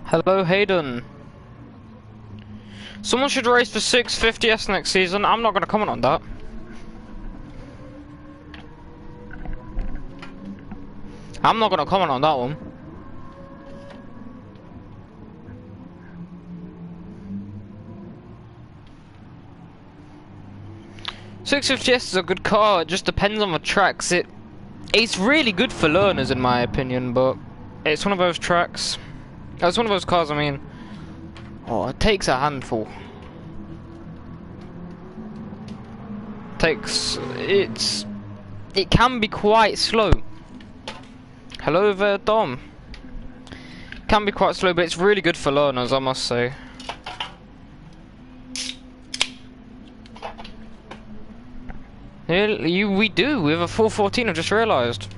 Hello, Hayden. Someone should race for 650S next season. I'm not going to comment on that. I'm not going to comment on that one. .650S is a good car. It just depends on the tracks. It's really good for learners, in my opinion, but it's one of those tracks. It's one of those cars. I mean, oh, it takes a handful. It can be quite slow. Hello there, Dom. Can be quite slow, but it's really good for learners, I must say. We do. We have a 414. I just realised.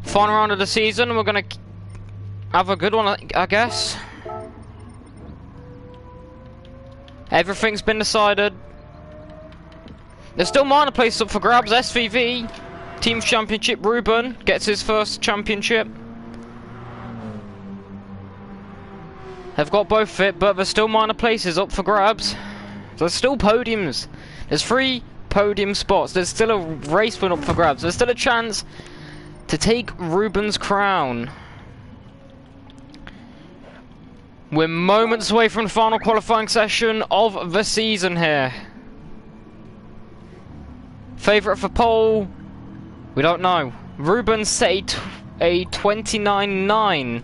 Final round of the season. We're gonna have a good one, I guess. Everything's been decided. There's still minor places up for grabs. SVV Team Championship. Ruben gets his first championship. They've got both fit, but there's still minor places up for grabs. There's still podiums. There's 3 podium spots. There's still a race win up for grabs. There's still a chance to take Ruben's crown. We're moments away from the final qualifying session of the season here. Favourite for pole? We don't know. Ruben set a 29.9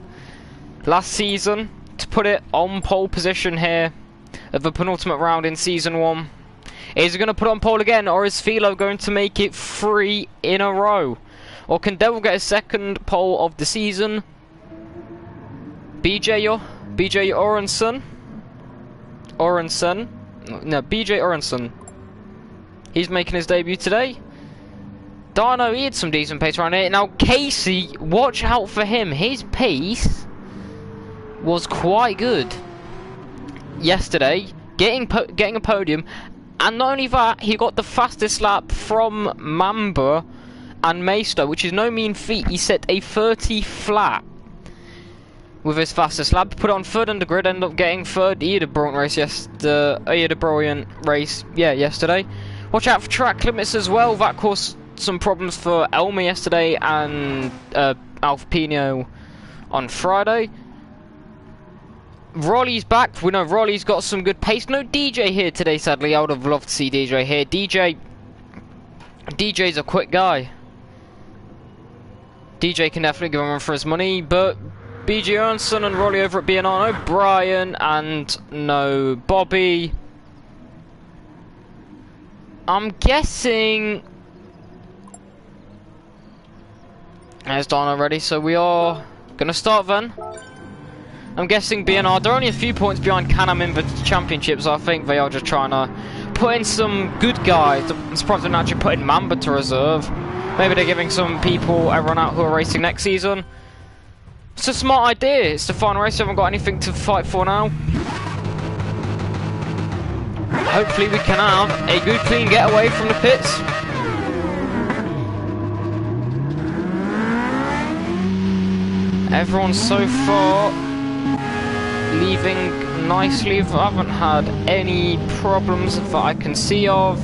last season to put it on pole position here at the penultimate round in season 1. Is he going to put on pole again, or is Philo going to make it 3 in a row? Or can Devil get his second pole of the season? BJ Orenson? No, BJ Orenson. He's making his debut today. Dino, he had some decent pace around here. Now, Casey, watch out for him. His pace was quite good yesterday, getting a podium. And not only that, he got the fastest lap from Mamba and Meister, which is no mean feat. He set a 30 flat with his fastest lap. Put it on 3rd on the grid, ended up getting 3rd. He had a brilliant race yesterday. Watch out for track limits as well. That caused some problems for Elmer yesterday and Alpino on Friday. Rolly's back. We know Rolly's got some good pace. No DJ here today, sadly. I would have loved to see DJ here. DJ's a quick guy. DJ can definitely give him run for his money, but BG Ernson and Rolly over at BNR. No Brian and no Bobby. I'm guessing. There's Don already, so we are gonna start then. I'm guessing BNR, they're only a few points behind Can-Am in the championship, so I think they are just trying to put in some good guys. I'm surprised they're not actually putting Mamba to reserve. Maybe they're giving some people a run out who are racing next season. It's a smart idea. It's the final race. We haven't got anything to fight for now. Hopefully we can have a good clean getaway from the pits. Everyone so far leaving nicely. I haven't had any problems that I can see of.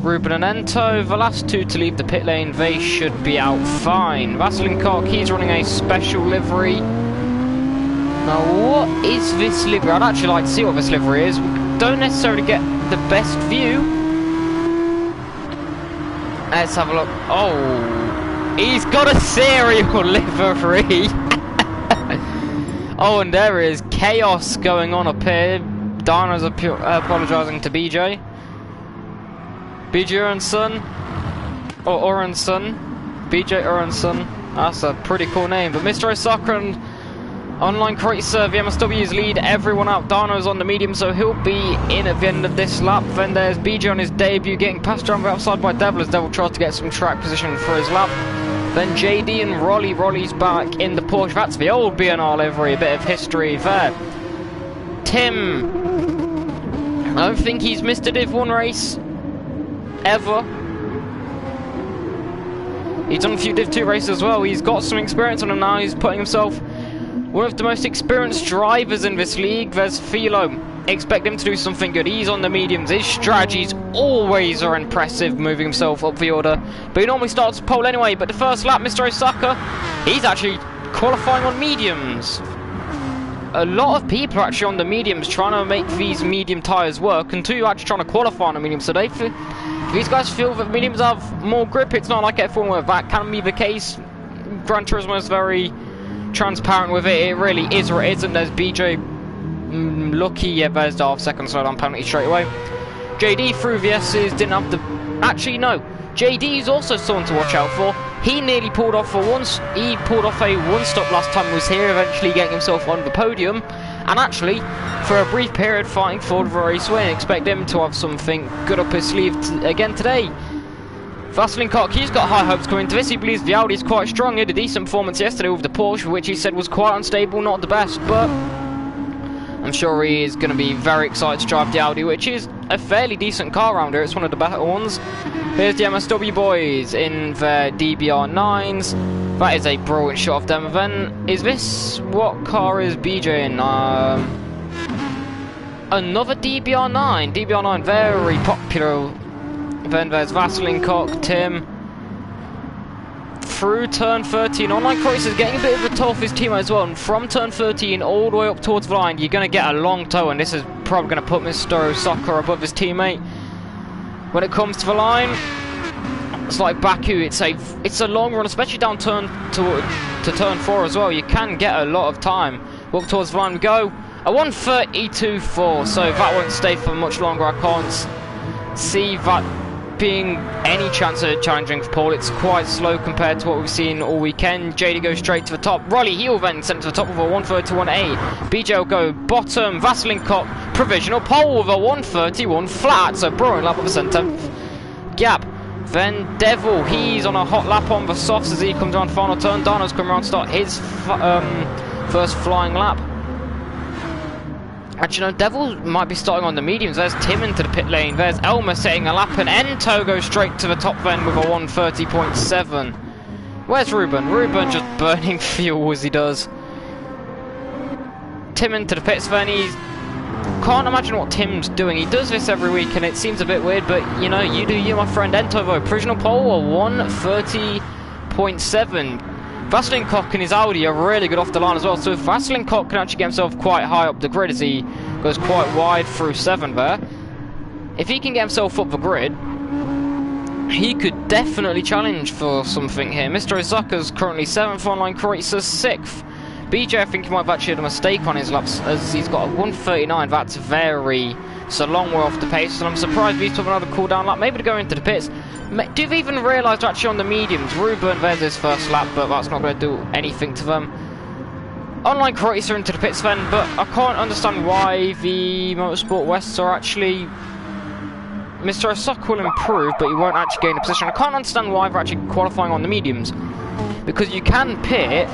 Ruben and Ento, the last 2 to leave the pit lane, they should be out fine. Vaseline Cock, he's running a special livery. Now what is this livery? I'd actually like to see what this livery is. We don't necessarily get the best view. Let's have a look. Oh, he's got a serial livery. Oh, and there is chaos going on up here. Dino's apologising to BJ. BJ Orenson. Or Orenson. BJ Orenson. That's a pretty cool name. But Mr. Osaka and Online Crater, the MSW's lead everyone out. Dino's on the medium, so he'll be in at the end of this lap. Then there's BJ on his debut, getting passed around the outside by Devil as Devil tries to get some track position for his lap. Then JD and Rolly. Rolly's back in the Porsche. That's the old BNR livery. A bit of history there. Tim. I don't think he's missed a Div 1 race ever. He's done a few Div 2 races as well. He's got some experience on him now. He's putting himself One of the most experienced drivers in this league. There's Philo. Expect him to do something good. He's on the mediums. His strategies always are impressive, moving himself up the order. But he normally starts pole anyway. But the first lap, Mr. Osaka, he's actually qualifying on mediums. A lot of people are actually on the mediums trying to make these medium tyres work, and two are actually trying to qualify on the mediums. So these guys feel that mediums have more grip. It's not like F1 where that can be the case. Gran Turismo is very transparent with it. It really is or it isn't. There's BJ lucky, yeah, there's the half-second slowdown penalty straight away. JD through the S's, didn't have the... Actually, no. JD is also someone to watch out for. He nearly pulled off a one-stop last time he was here, eventually getting himself on the podium. And actually, for a brief period, fighting for the race win. Expect him to have something good up his sleeve again today. Vaseline Koch, he's got high hopes coming into this. He believes the Audi is quite strong. He had a decent performance yesterday with the Porsche, which he said was quite unstable, not the best, but I'm sure he is going to be very excited to drive the Audi, which is a fairly decent car around here. It's one of the better ones. Here's the MSW boys in their DBR9s. That is a brilliant shot of them. Then, is this... what car is BJ in? Another DBR9. DBR9, very popular. Then there's Vaseline Koch, Tim. Through turn 13, Online Cross is getting a bit of a toll for his team as well. And from turn 13 all the way up towards the line, you're going to get a long tow. And this is probably going to put Mr. Osaka above his teammate. When it comes to the line, it's like Baku. It's a long run, especially down turn to turn 4 as well. You can get a lot of time. Up towards the line we go. A 1:32.4, so that won't stay for much longer. I can't see that being any chance of challenging for Paul. It's quite slow compared to what we've seen all weekend. JD goes straight to the top. Rolly, he will then send to the top with a 1:31.8. BJ will go bottom. Vaseline Koch, provisional pole with a 1:31 flat. So brilliant lap of the centre gap. Then Devil, he's on a hot lap on the softs as he comes around final turn. Dano's come around to start his first flying lap. Actually, no, Devil might be starting on the mediums. There's Tim into the pit lane. There's Elmer setting a lap, and Ento goes straight to the top then with a 1:30.7. Where's Ruben? Ruben just burning fuel as he does. Tim into the pits then. Can't imagine what Tim's doing. He does this every week, and it seems a bit weird, but you know, you do you, my friend. Ento though, provisional pole, a 1:30.7. Vaseline Koch and his Audi are really good off the line as well, so if Vaseline Koch can actually get himself quite high up the grid as he goes quite wide through 7 there, if he can get himself up the grid, he could definitely challenge for something here. Mr. Osaka's currently 7th, Online Kreutzer 6th. BJ, I think he might have actually had a mistake on his laps as he's got a 1:39. That's it's a long way off the pace, and I'm surprised he's took another cool down lap, maybe to go into the pits. Do you even realise actually on the mediums, Ruben, there's his first lap, but that's not going to do anything to them. Online Kreutzer into the pits then, but I can't understand why the Motorsport Wests are actually... Mr. Osaka will improve, but he won't actually gain a position. I can't understand why they're actually qualifying on the mediums, because you can pit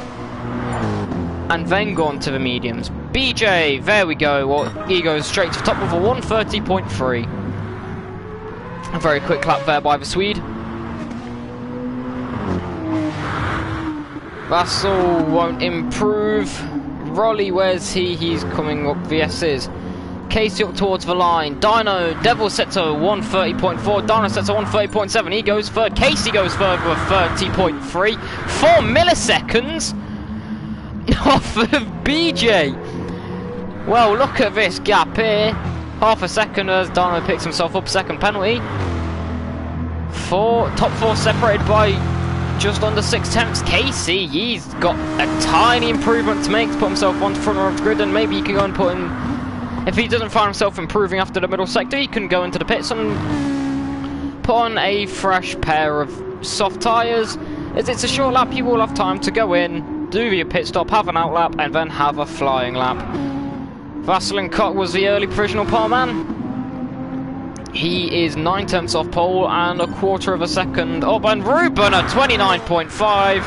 and then go on to the mediums. BJ, there we go. Well, he goes straight to the top with a 1:30.3. A very quick lap there by the Swede. Vassal won't improve. Rolly, where's he? He's coming up the S's. Casey up towards the line. Dino, Devil sets a 1:30.4. Dino sets a 1:30.7. He goes third. Casey goes third with a 30.3. 4 milliseconds off of BJ. Well, look at this gap here. Half a second as Dino picks himself up, second penalty. Top 4 separated by just under 6/10. Casey, he's got a tiny improvement to make to put himself on the front row of the grid, and maybe he can go and put in... If he doesn't find himself improving after the middle sector, he can go into the pits and put on a fresh pair of soft tyres. As it's a short lap, you will have time to go in, do your pit stop, have an out lap, and then have a flying lap. Vaseline Koch was the early provisional pole man. He is 9/10 off pole and a quarter of a second up, and Ruben at 29.5.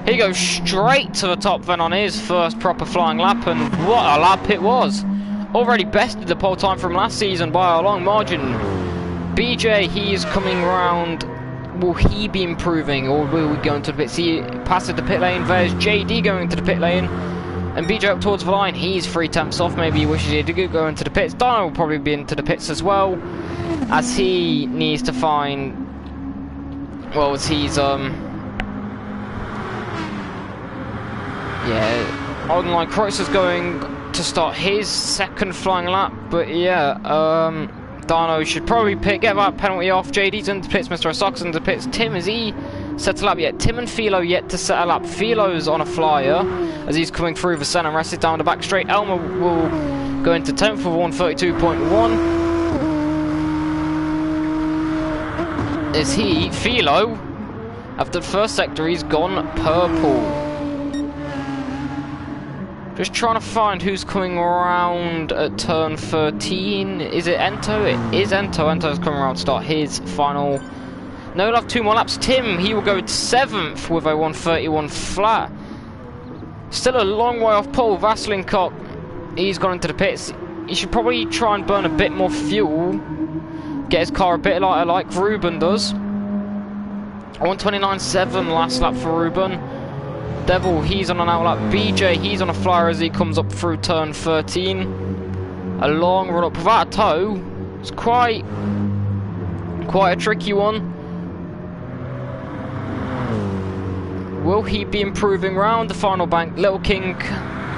He goes straight to the top then on his first proper flying lap, and what a lap it was. Already bested the pole time from last season by a long margin. BJ, he's coming round will he be improving, or will we go into the pits? He passes the pit lane. There's JD going into the pit lane, and BJ up towards the line. He's 3 tenths off. Maybe he wishes he did go into the pits. Dino will probably be into the pits as well, as he needs to find. Well, as he's yeah, online Kreuzer's going to start his second flying lap, but yeah, Dino should probably get that penalty off. JD's into the pits, Mr. Osaka's into the pits. Tim, is he set a lap yet? Tim and Philo yet to set a lap. Philo's on a flyer as he's coming through the centre, rested down the back straight. Elmer will go into 10th with 132.1. Is he? Philo, after the first sector, he's gone purple. Just trying to find who's coming around at turn 13. Is it Ento? It is Ento. Ento's coming around to start his final. No, he'll have 2 more laps. Tim, he will go to 7th with a 131 flat. Still a long way off pole. Vasilinkov, he's gone into the pits. He should probably try and burn a bit more fuel. Get his car a bit lighter like Ruben does. 129.7 last lap for Ruben. Devil, he's on an outlap. BJ, he's on a flyer as he comes up through turn 13. A long run up without a toe. It's quite a tricky one. Will he be improving round the final bank? Little King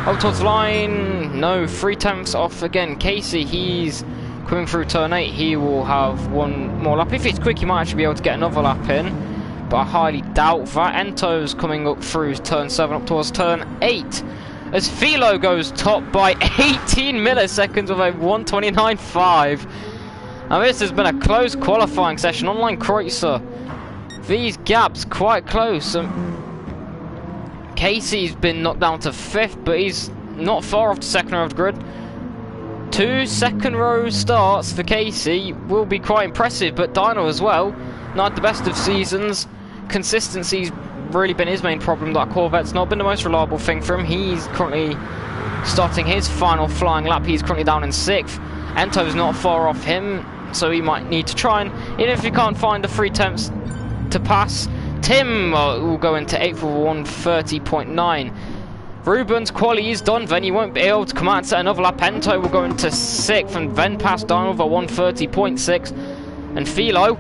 up towards the line. No, 3 tenths off again. Casey, he's coming through turn 8. He will have 1 more lap. If it's quick, he might actually be able to get another lap in, but I highly doubt that. Ento's coming up through turn 7 up towards turn 8 as Philo goes top by 18 milliseconds with a 129.5. Now this has been a close qualifying session. Online Kreutzer, these gaps quite close. Casey's been knocked down to 5th, but he's not far off the second row of the grid. 2 second row starts for Casey will be quite impressive, but Dino as well, not the best of seasons. Consistency's really been his main problem. That Corvette's not been the most reliable thing for him. He's currently starting his final flying lap. He's currently down in 6th. Ento's not far off him, so he might need to try and, even if he can't find the 3 attempts to pass, Tim will go into 8th with 130.9. Ruben's quali is done, then he won't be able to come out and set another lap. Ento will go into 6th and then pass down with a 130.6. And Philo,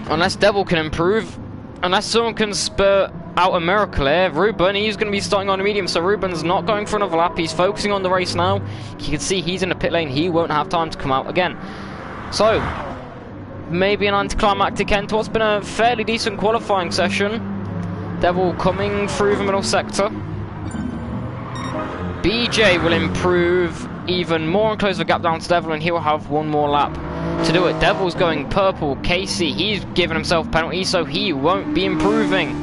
unless Devil can improve, unless someone can spur out a miracle here, Ruben, he's going to be starting on the medium, so Ruben's not going for another lap. He's focusing on the race now. You can see he's in the pit lane. He won't have time to come out again. So, maybe an anticlimactic end to what's been a fairly decent qualifying session. Devil coming through the middle sector. BJ will improve even more and close the gap down to Devil, and he will have 1 more lap to do it. Devil's going purple. Casey, he's given himself penalty, so he won't be improving.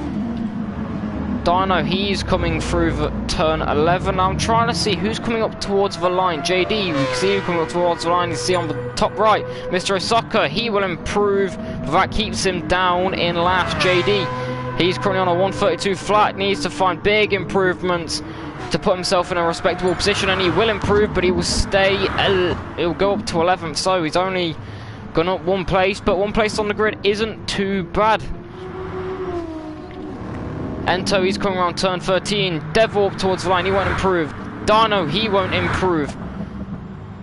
Dino, he's coming through the turn 11. I'm trying to see who's coming up towards the line. JD, you can see who coming up towards the line. You see on the top right, Mr. Osaka, he will improve, but that keeps him down in last. JD, he's currently on a 132 flat, needs to find big improvements to put himself in a respectable position, and he will improve, but he will stay, he'll go up to 11th, so he's only gone up 1 place, but 1 place on the grid isn't too bad. Ento, he's coming around turn 13. Devil up towards the line, he won't improve. Dino, he won't improve.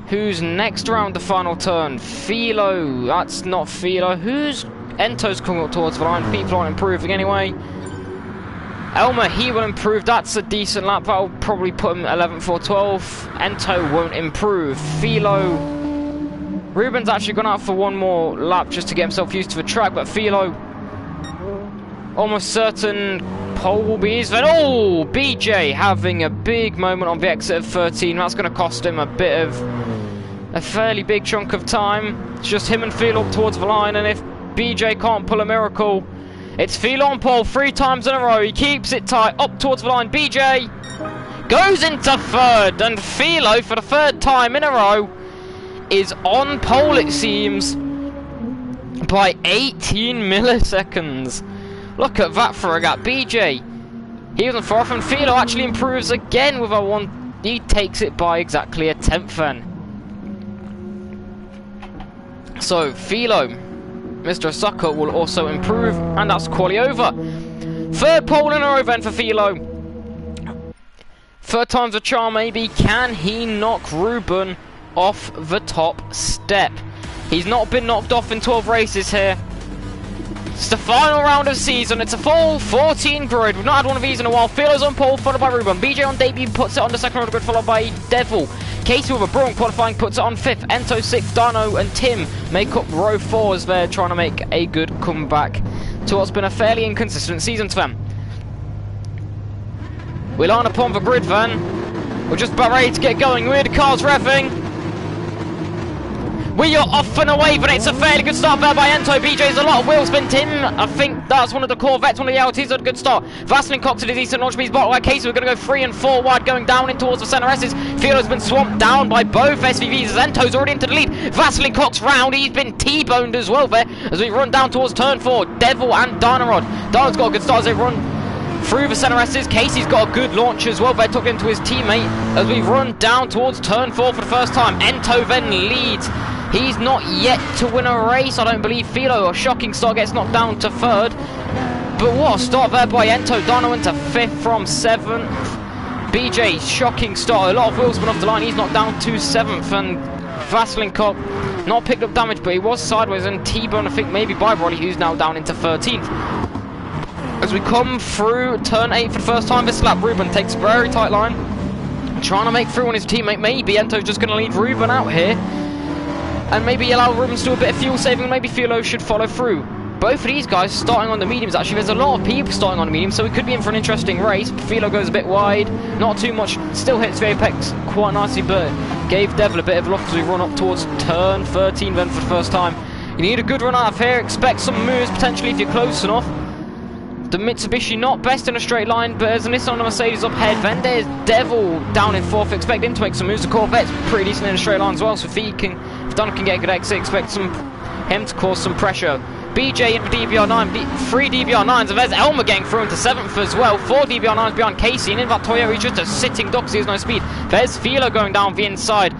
Who's next around the final turn? Philo, that's not Philo. Ento's coming up towards the line, people aren't improving anyway. Elmer, he will improve. That's a decent lap. That'll probably put him 11th or 12th. Ento won't improve. Philo, Ruben's actually gone out for 1 more lap just to get himself used to the track, but Philo, almost certain pole will be his. Then, oh, BJ having a big moment on the exit of 13. That's going to cost him a fairly big chunk of time. It's just him and Philo up towards the line, and if BJ can't pull a miracle, it's Philo on pole 3 times in a row. He keeps it tight up towards the line. BJ goes into 3rd, and Philo, for the 3rd time in a row, is on pole, it seems, by 18 milliseconds. Look at that for a gap. BJ, he wasn't far off, and Philo actually improves again with a 1. He takes it by exactly a 10th then. So, Philo, Mr. Osaka will also improve, and that's quali over. Third pole in a row then for Philo. Third time's a charm maybe. Can he knock Ruben off the top step? He's not been knocked off in 12 races here. It's the final round of season. It's a full 14 grid. We've not had one of these in a while. Philo's on pole, followed by Ruben. BJ on debut puts it on the second round of grid, followed by Devil. Casey with a brilliant qualifying puts it on 5th. Ento 6th. Dano and Tim make up row 4 as they're trying to make a good comeback to what's been a fairly inconsistent season to them. We line up on the grid then. We're just about ready to get going. We're the cars revving. We are off and away, but it's a fairly good start there by Ento. BJ's a lot of wheel spin. Tim, I think that's one of the Corvettes, one of the LTs, a good start. Vaseline Cox to the decent launch speeds, bottle like Casey. We're going to go 3 and 4 wide, going down in towards the centre S's. Philo's been swamped down by both SVVs as Ento's already into the lead. Vaseline Cox round, he's been T-boned as well there as we run down towards turn 4. Devil and Dynarod. Dynarod got a good start as they run through the centre S's. Casey's got a good launch as well. They're talking to his teammate as we run down towards turn 4 for the first time. Ento then leads. He's not yet to win a race, I don't believe. Philo, a shocking start, gets knocked down to 3rd. But what a start there by Ento. Dano into 5th from 7th. BJ, shocking start. A lot of wheels went off the line. He's knocked down to 7th. And Vaseline Cop not picked up damage, but he was sideways and T-bone, I think, maybe by Rolly, who's now down into 13th. As we come through turn 8 for the first time this lap, Ruben takes a very tight line, trying to make through on his teammate. Maybe Ento's just going to lead Ruben out here. And maybe allow Ruben to do a bit of fuel saving, and maybe Philo should follow through. Both of these guys starting on the mediums. Actually, there's a lot of people starting on the mediums, so we could be in for an interesting race. Philo goes a bit wide, not too much, still hits the apex quite nicely, but gave Devil a bit of luck as we run up towards turn 13 then for the first time. You need a good run out of here, expect some moves potentially if you're close enough. The Mitsubishi not best in a straight line, but there's a Nissan and a Mercedes up ahead. Then there's Devil down in 4th. Expect him to make some moves. The Corvette's pretty decent in a straight line as well, so if Donna can get a good exit, expect him to cause some pressure. BJ in the DBR9, 3 DBR9s, and there's Elmer getting through into 7th as well. 4 DBR9s behind Casey, and in that Toyota he's just a sitting duck, he has no speed. There's Philo going down the inside,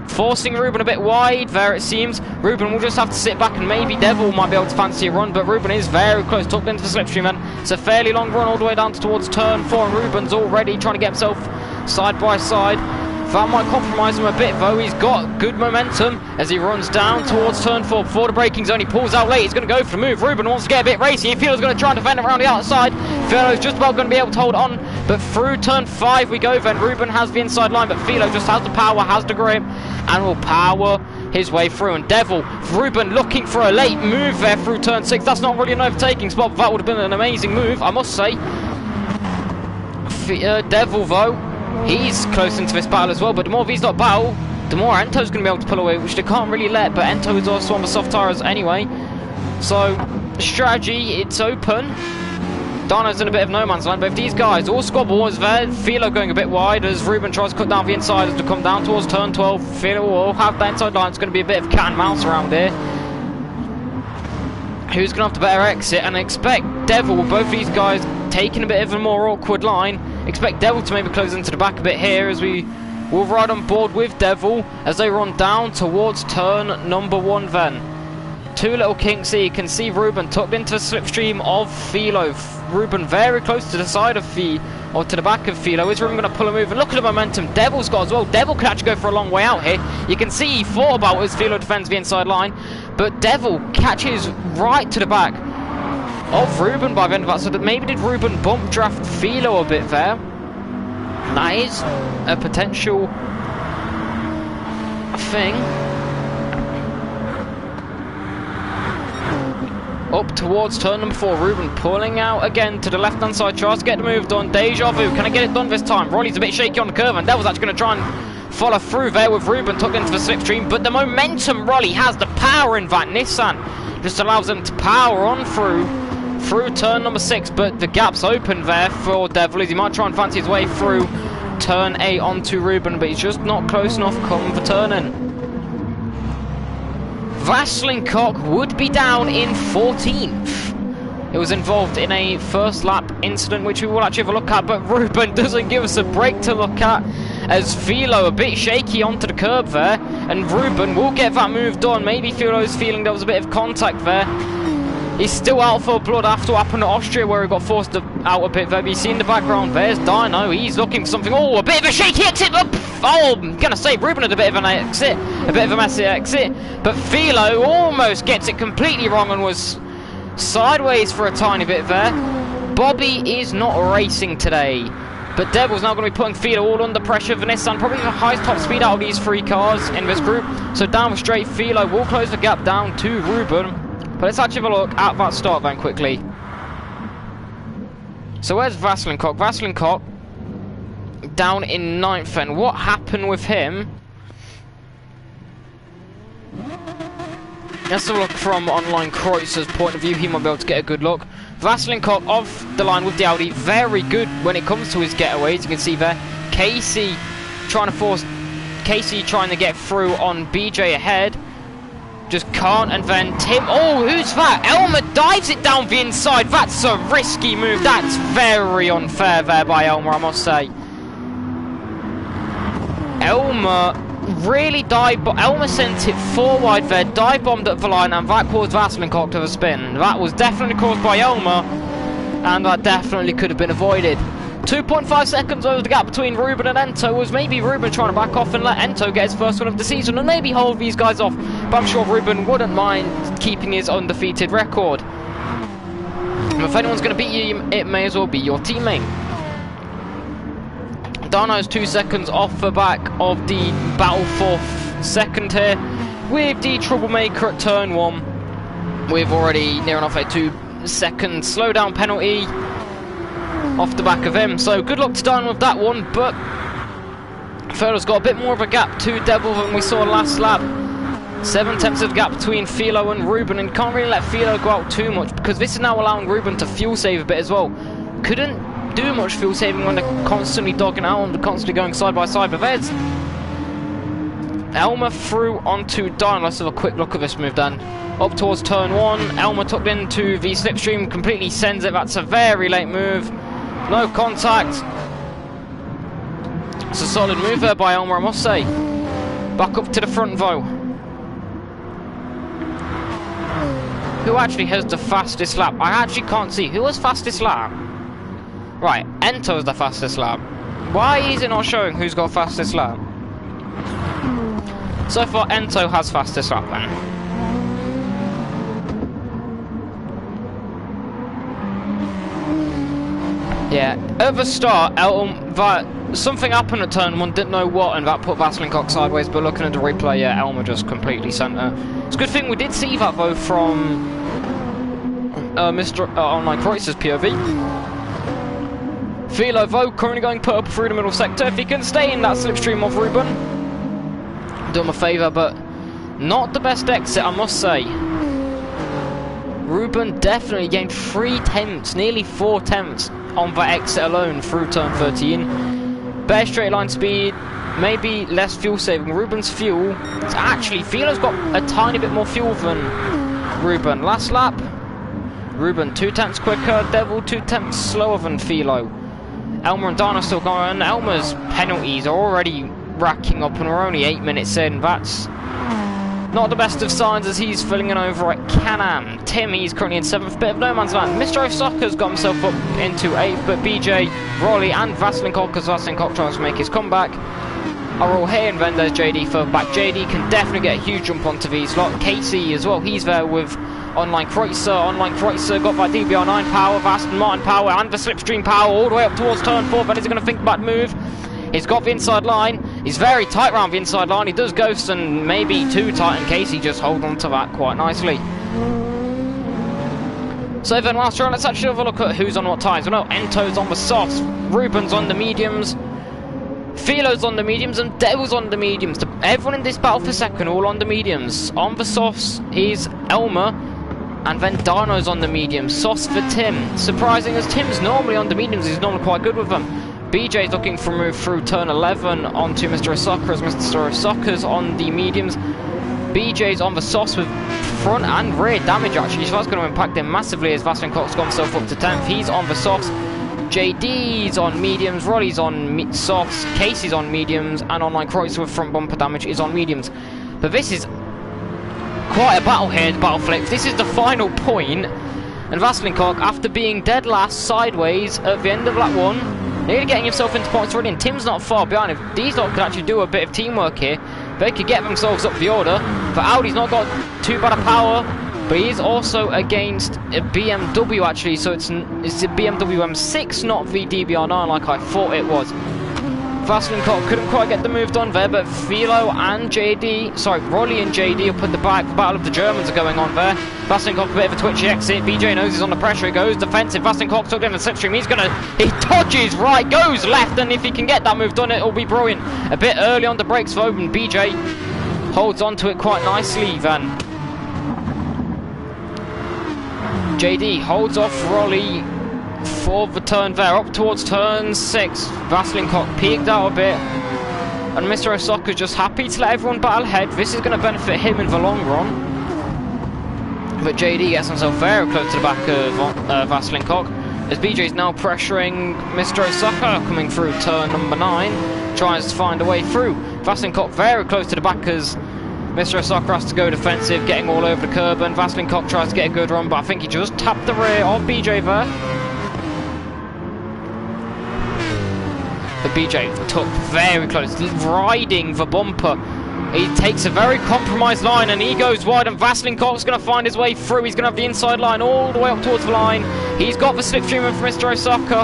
forcing Ruben a bit wide there it seems. Ruben will just have to sit back and maybe Devil might be able to fancy a run, but Ruben is very close, tucked into the slipstream then. It's a fairly long run all the way down towards turn 4 and Ruben's already trying to get himself side by side. That might compromise him a bit though. He's got good momentum as he runs down towards turn 4 before the braking zone. He pulls out late, he's going to go for the move. Ruben wants to get a bit racy. Philo's going to try and defend him around the outside. Philo's just about going to be able to hold on, but through turn 5 we go then. Ruben has the inside line, but Philo just has the power, has the grip, and will power his way through. And Devil, Ruben looking for a late move there through turn 6. That's not really an overtaking spot, but that would have been an amazing move, I must say. Devil though, he's close into this battle as well, but the more these not battle, the more Ento's going to be able to pull away, which they can't really let, but Ento is also on the soft tyres anyway. So, strategy, it's open. Dano's in a bit of no man's land, but if these guys all squabble as there, Philo going a bit wide as Ruben tries to cut down the inside as to come down towards turn 12. Philo will have that inside line. It's going to be a bit of cat and mouse around here. Who's going to have the better exit? And expect Devil, both these guys taking a bit of a more awkward line. Expect Devil to maybe close into the back a bit here as we will ride on board with Devil as they run down towards turn number 1 then. 2 little kinks here. You can see Ruben tucked into the slipstream of Philo. Ruben very close to the side of or to the back of Philo. Is Ruben going to pull a move? And look at the momentum Devil's got as well. Devil could actually go for a long way out here. You can see he thought about as Philo defends the inside line, but Devil catches right to the back of Ruben by the end of that. So that maybe did Ruben bump draft Philo a bit there? That is a potential thing. Up towards turn number 4, Ruben pulling out again to the left hand side, tries to get the move done. Deja vu, can I get it done this time? Rolly's a bit shaky on the curve, and Devil's actually going to try and follow through there with Ruben tucked into the slipstream, but the momentum Rolly has, the power in that Nissan just allows him to power on through turn number 6, but the gap's open there for Devil as he might try and fancy his way through turn 8 onto Ruben, but he's just not close enough come for turning. Vaseline Cock would be down in 14th. It was involved in a first lap incident which we will actually have a look at, but Ruben doesn't give us a break to look at as Philo a bit shaky onto the curb there, and Ruben will get that move done. Maybe Philo's feeling there was a bit of contact there. He's still out for blood after what happened at Austria, where he got forced out a bit there. But you see in the background, there's Dino. He's looking for something. Oh, a bit of a shaky exit. Oh, I'm going to say Ruben had a bit of an exit. A bit of a messy exit. But Philo almost gets it completely wrong and was sideways for a tiny bit there. Bobby is not racing today. But Devil's now going to be putting Philo all under pressure for Nissan. Probably the highest top speed out of these 3 cars in this group. So down the straight, Philo will close the gap down to Ruben. But let's actually have a look at that start then quickly. So where's Vasilinkov? Vasilinkov down in 9th, and what happened with him? Let's have a look from online Kreutzer's point of view. He might be able to get a good look. Vasilinkov off the line with the Audi. Very good when it comes to his getaways. You can see there. Casey trying to get through on BJ ahead. Just can't, and then Tim. Oh, who's that? Elmer dives it down the inside. That's a risky move. That's very unfair there by Elmer, I must say. Elmer really Elmer sent it 4 wide there, dive bombed at the line, and that caused Vasilinkov to the spin. That was definitely caused by Elmer, and that definitely could have been avoided. 2.5 seconds over the gap between Ruben and Ento. Was maybe Ruben trying to back off and let Ento get his first win of the season and maybe hold these guys off, but I'm sure Ruben wouldn't mind keeping his undefeated record. And if anyone's going to beat you, it may as well be your teammate. Dano's 2 seconds off the back of the battle for second here with the troublemaker at turn 1. We've already near enough a 2 second slowdown penalty off the back of him, so good luck to Dino with that one. But Felo's got a bit more of a gap to Devil than we saw last lap. 7 tenths of gap between Philo and Ruben, and can't really let Philo go out too much because this is now allowing Ruben to fuel save a bit as well. Couldn't do much fuel saving when they're constantly dogging out and constantly going side by side, but there's Elmer through onto Dino. Let's have a quick look at this move then. Up towards turn 1, Elmer tucked into the slipstream, completely sends it. That's a very late move. No contact. It's a solid move there by Elmer, I must say. Back up to the front though. Who actually has the fastest lap? I actually can't see. Who was fastest lap? Right, Ento's the fastest lap. Why is it not showing who's got fastest lap? So far, Ento has fastest lap then. Yeah, at the start, something happened at turn 1, didn't know what, and that put Vasilinkov sideways, but looking at the replay, yeah, Elmer just completely sent her. It's a good thing we did see that though from Mr. Online Kreutzer's POV. Philo though, currently going put up through the middle sector. If he can stay in that slipstream of Ruben, do him a favour, but not the best exit, I must say. Ruben definitely gained 3 tenths, nearly 4 tenths on that exit alone through turn 13. Better straight line speed, maybe less fuel saving. Ruben's fuel, it's actually, Philo's got a tiny bit more fuel than Ruben. Last lap, Ruben 2 tenths quicker, Devil 2 tenths slower than Philo. Elmer and Dana still going. Elmer's penalties are already racking up and we're only 8 minutes in. That's not the best of signs as he's filling in over at Can-Am. Tim, he's currently in 7th, bit of no man's land. Mr. Osaka's got himself up into 8th, but BJ, Rolly and Vasilinkov, because Vasilinkov tries to make his comeback, are all here, and then there's JD further back. JD can definitely get a huge jump onto these lot. Casey as well, he's there with Online Kreutzer. Online Kreutzer got that DBR9 power, Aston Martin power and the slipstream power all the way up towards turn 4, then he's going to think about move. He's got the inside line. He's very tight around the inside line. He does ghost and maybe too tight, and Casey just hold on to that quite nicely. So then last round, let's actually have a look at who's on what tyres. Well, no, Ento's on the softs, Ruben's on the mediums, Philo's on the mediums, and Devil's on the mediums. Everyone in this battle for second, all on the mediums. On the softs is Elmer, and then Dano's on the mediums. Softs for Tim. Surprising as Tim's normally on the mediums, he's normally quite good with them. BJ's looking for a move through turn 11 onto Mr. Osaka as Mr. Osaka's on the mediums. BJ's on the softs with front and rear damage actually, so that's going to impact him massively as Vasilinkov got himself up to 10th. He's on the softs. JD's on mediums, Rolly's on softs, Casey's on mediums, and Online Kreuzer with front bumper damage is on mediums. But this is quite a battle here in Battle Flips. This is the final point, and Vaslinkov, after being dead last sideways at the end of lap 1, nearly getting himself into points already, and Tim's not far behind. If these lot could actually do a bit of teamwork here, they could get themselves up the order. But Audi's not got too bad a power, but he is also against a BMW actually, so it's the BMW M6, not the DBR9 like I thought it was. Vaslinkov couldn't quite get the move done there, but Philo and JD, sorry, Rolly and JD will put the back. The battle of the Germans are going on there. Vaslinkov a bit of a twitchy exit. BJ knows he's under pressure. He goes defensive. Vaslinkov took in the slipstream. He dodges right, goes left, and if he can get that move done, it'll be brilliant. A bit early on the brakes though, and BJ holds on to it quite nicely then. JD holds off Rolly for the turn there, up towards turn 6. Vaslinkov peeked out a bit, and Mr. Osaka's just happy to let everyone battle ahead. This is going to benefit him in the long run. But JD gets himself very close to the back of Vaslinkov, as BJ's now pressuring Mr. Osaka coming through turn number 9, tries to find a way through. Vaslinkov very close to the back as Mr. Osaka has to go defensive, getting all over the curb, and Vaslinkov tries to get a good run, but I think he just tapped the rear of BJ there. But BJ took very close, riding the bumper. He takes a very compromised line and he goes wide, and Vaslinkov's going to find his way through. He's going to have the inside line all the way up towards the line. He's got the slipstream from Mr. Osaka,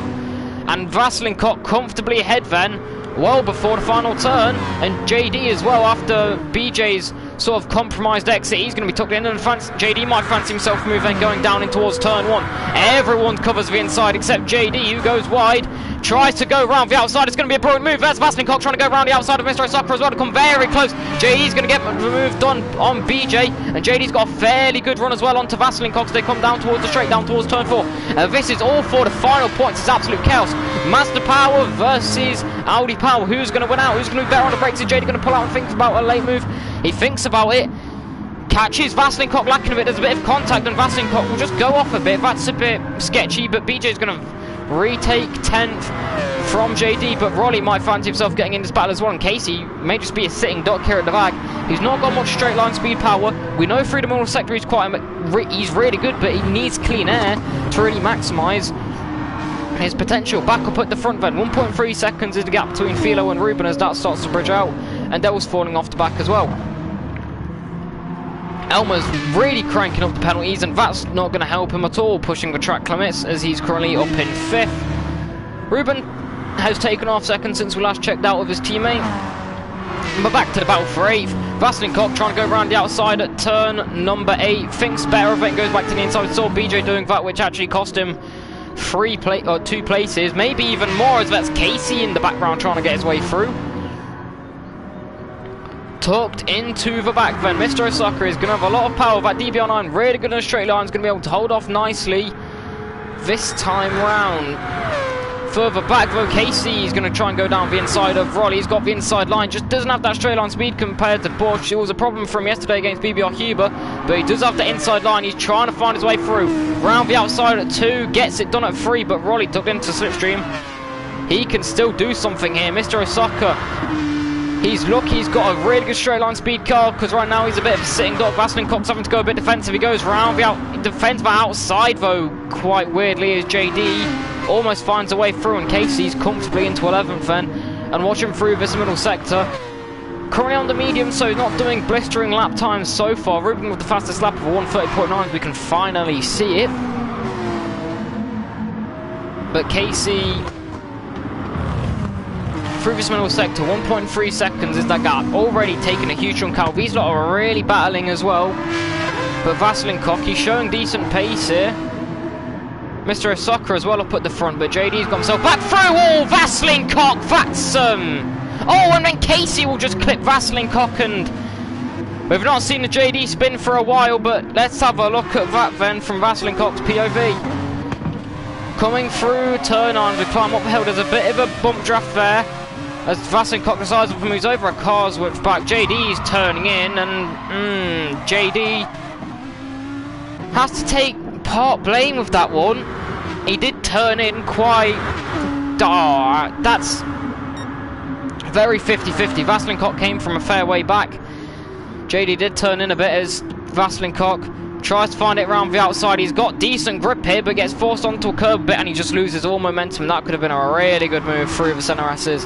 and Vaslinkov comfortably ahead then, well before the final turn. And JD as well, after BJ's sort of compromised exit, he's going to be tucked in, and JD might fancy himself moving going down in towards turn 1. Everyone covers the inside except JD, who goes wide, tries to go round the outside. It's going to be a brilliant move. There's Vaslinkov trying to go round the outside of Mr. Osaka as well to come very close. JD's going to get the move done on BJ, and JD's got a fairly good run as well onto Vaslinkov as they come down towards the straight, down towards turn 4. This is all for the final points. It's absolute chaos. Mazda Power versus Audi Power. Who's going to win out? Who's going to be better on the brakes? Is JD going to pull out and think about a late move? He thinks about it, catches Vaslinkov lacking a bit. There's a bit of contact, and Vaslinkov will just go off a bit. That's a bit sketchy, but BJ's going to retake 10th from JD, but Rolly might fancy himself getting in this battle as well, and Casey may just be a sitting duck here at the back. He's not got much straight line speed power. We know through the middle sector he's he's really good, but he needs clean air to really maximise his potential. Back up at the front then, 1.3 seconds is the gap between Philo and Ruben as that starts to bridge out, and Devil's falling off the back as well. Elmer's really cranking up the penalties, and that's not going to help him at all, pushing the track limits as he's currently up in 5th. Ruben has taken off second since we last checked out with his teammate. But back to the battle for 8th. Vaslinkov trying to go around the outside at turn number 8. Thinks better of it and goes back to the inside. We saw BJ doing that, which actually cost him 2 places, maybe even more, as that's Casey in the background trying to get his way through. Tucked into the back then, Mr. Osaka is going to have a lot of power. That DBR9 really good in a straight line, is going to be able to hold off nicely this time round. Further back though, Casey is going to try and go down the inside of Rolly. He's got the inside line, just doesn't have that straight line speed compared to Bush. It was a problem for him yesterday against BBR Huber, but he does have the inside line. He's trying to find his way through. Round the outside at 2, gets it done at 3, but Rolly tucked into slipstream. He can still do something here. Mr. Osaka, he's lucky he's got a really good straight line speed car, because right now he's a bit of a sitting duck. Vaslinkov's having to go a bit defensive. He goes round the defends the outside though, quite weirdly, as JD almost finds a way through, and Casey's comfortably into 11th then, and watch him through this middle sector. Currently on the medium, so not doing blistering lap times so far. Ruben with the fastest lap of 1:30.9, we can finally see it. But Casey through this middle sector, 1.3 seconds is that gap, already taking a huge chunk out. These lot are really battling as well, but Vaslinkov, he's showing decent pace here. Mr. Osaka as well up at the front, but JD's got himself back through. Oh, Vaslinkov, that's oh, and then Casey will just clip Vaslinkov, and we've not seen the JD spin for a while, but let's have a look at that then from Vaslinkov's POV. Coming through turn on, we climb up the hill. There's a bit of a bump draft there as Vaslinkov decides to moves over a car's whipped back. JD's turning in, and JD has to take part blame with that one. He did turn in quite... that's very 50-50. Vaslincock came from a fair way back. JD did turn in a bit as Vaslincock tries to find it around the outside. He's got decent grip here, but gets forced onto a curb a bit, and he just loses all momentum. That could have been a really good move through the centre S's.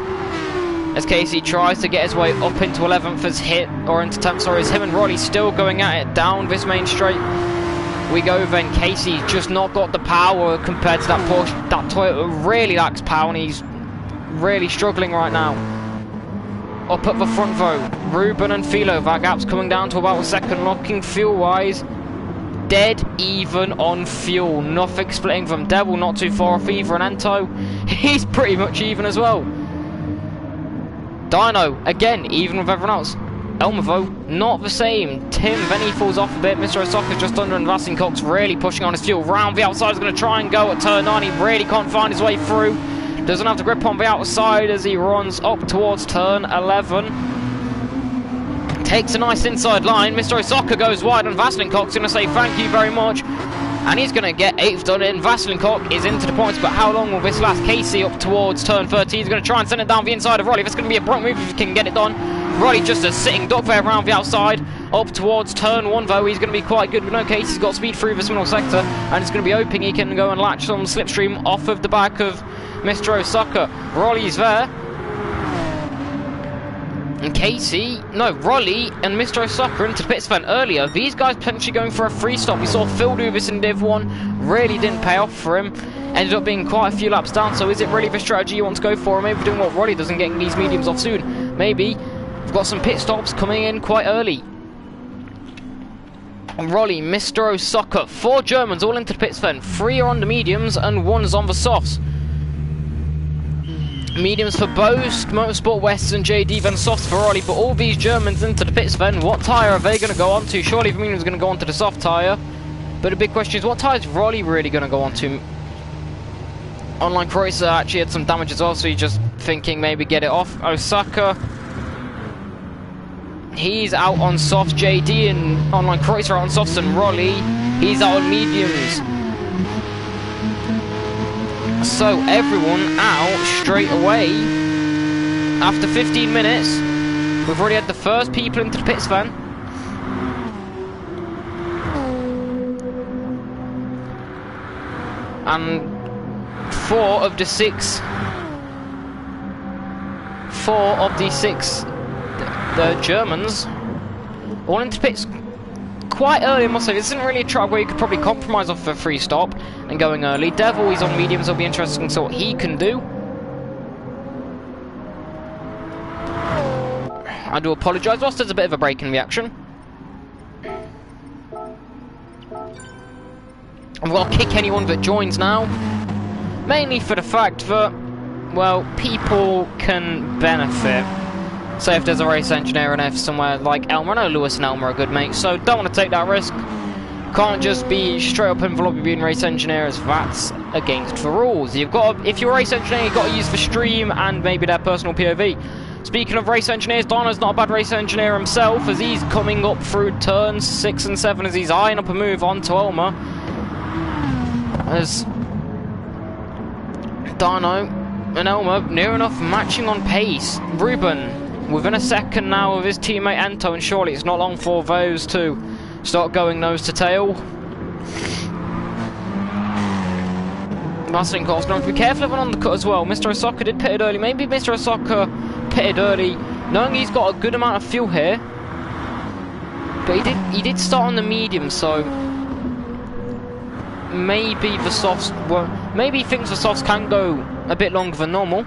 As Casey tries to get his way up into 11th as hit, or into 10th, sorry, as him and Roddy still going at it down this main straight. We go then. Casey's just not got the power compared to that Porsche. That Toyota really lacks power, and he's really struggling right now. Up at the front though, Ruben and Philo, that gap's coming down to about a second. Looking fuel-wise, dead even on fuel. Nothing splitting them. Devil not too far off either, and Ento, he's pretty much even as well. Dino, again, even with everyone else. Elmer though, not the same. Tim, then he falls off a bit. Mr. Osaka's just under, and Vaslincock's really pushing on his fuel. Round the outside is going to try and go at turn 9. He really can't find his way through. Doesn't have the grip on the outside as he runs up towards turn 11. Takes a nice inside line. Mr. Osaka goes wide, and Vaslincock's going to say thank you very much. And he's going to get 8th done in. Vaslincock is into the points, but how long will this last? Casey up towards turn 13. He's going to try and send it down the inside of Rolly. That's going to be a brunt move if he can get it done. Rolly just a sitting duck there around the outside. Up towards turn 1 though, he's going to be quite good. But no, Casey's got speed through this middle sector, and it's going to be hoping he can go and latch some slipstream off of the back of Mr. Osaka. Rolly's there. And Casey, no, Rolly and Mr. Osaka into the pits then earlier. These guys potentially going for a free stop. We saw Phil do this in Div 1. Really didn't pay off for him. Ended up being quite a few laps down. So is it really the strategy you want to go for? Or maybe doing what Rolly does and getting these mediums off soon. Maybe we've got some pit stops coming in quite early. And Rolly, Mr. Osaka, 4 Germans all into the pits then. 3 are on the mediums and 1's on the softs. Mediums for Boast, Motorsport West and JD, then softs for Rolly, but all these Germans into the pits then. What tyre are they going to go on to? Surely the medium's going to go on to the soft tyre. But the big question is, what tyre is Rolly really going to go on to? Online Kreuzer actually had some damage as well, so he's just thinking maybe get it off. Osaka, he's out on softs. JD and Online Kreuzer out on softs, and Rolly, he's out on mediums. So everyone out straight away. After 15 minutes, we've already had the first people into the pits then. And 4 of the 6 the Germans all into pits quite early, I must say. This isn't really a track where you could probably compromise off a free stop and going early. Devil, he's on mediums. It'll be interesting to see what he can do. I do apologise whilst there's a bit of a break in the action. And we'll kick anyone that joins now. Mainly for the fact that, well, people can benefit. So if there's a race engineer and if somewhere like Elmer, I know Lewis and Elmer are good mates, so don't want to take that risk. Can't just be straight up in the lobby being race engineers. That's against the rules. You've got to, if you're a race engineer, you've got to use the stream and maybe their personal POV. Speaking of race engineers, Dino's not a bad race engineer himself, as he's coming up through turns 6 and 7 as he's eyeing up a move onto Elmer. As Dino and Elmer near enough matching on pace. Ruben within a second now of his teammate Ento, and surely it's not long for those to start going nose to tail. Vaslincock's going to be careful of an undercut as well. Mr. Osaka did pit it early. Maybe Mr. Osaka pitted early, knowing he's got a good amount of fuel here. But he did start on the medium, so maybe the softs won't. Maybe he thinks the softs can go a bit longer than normal.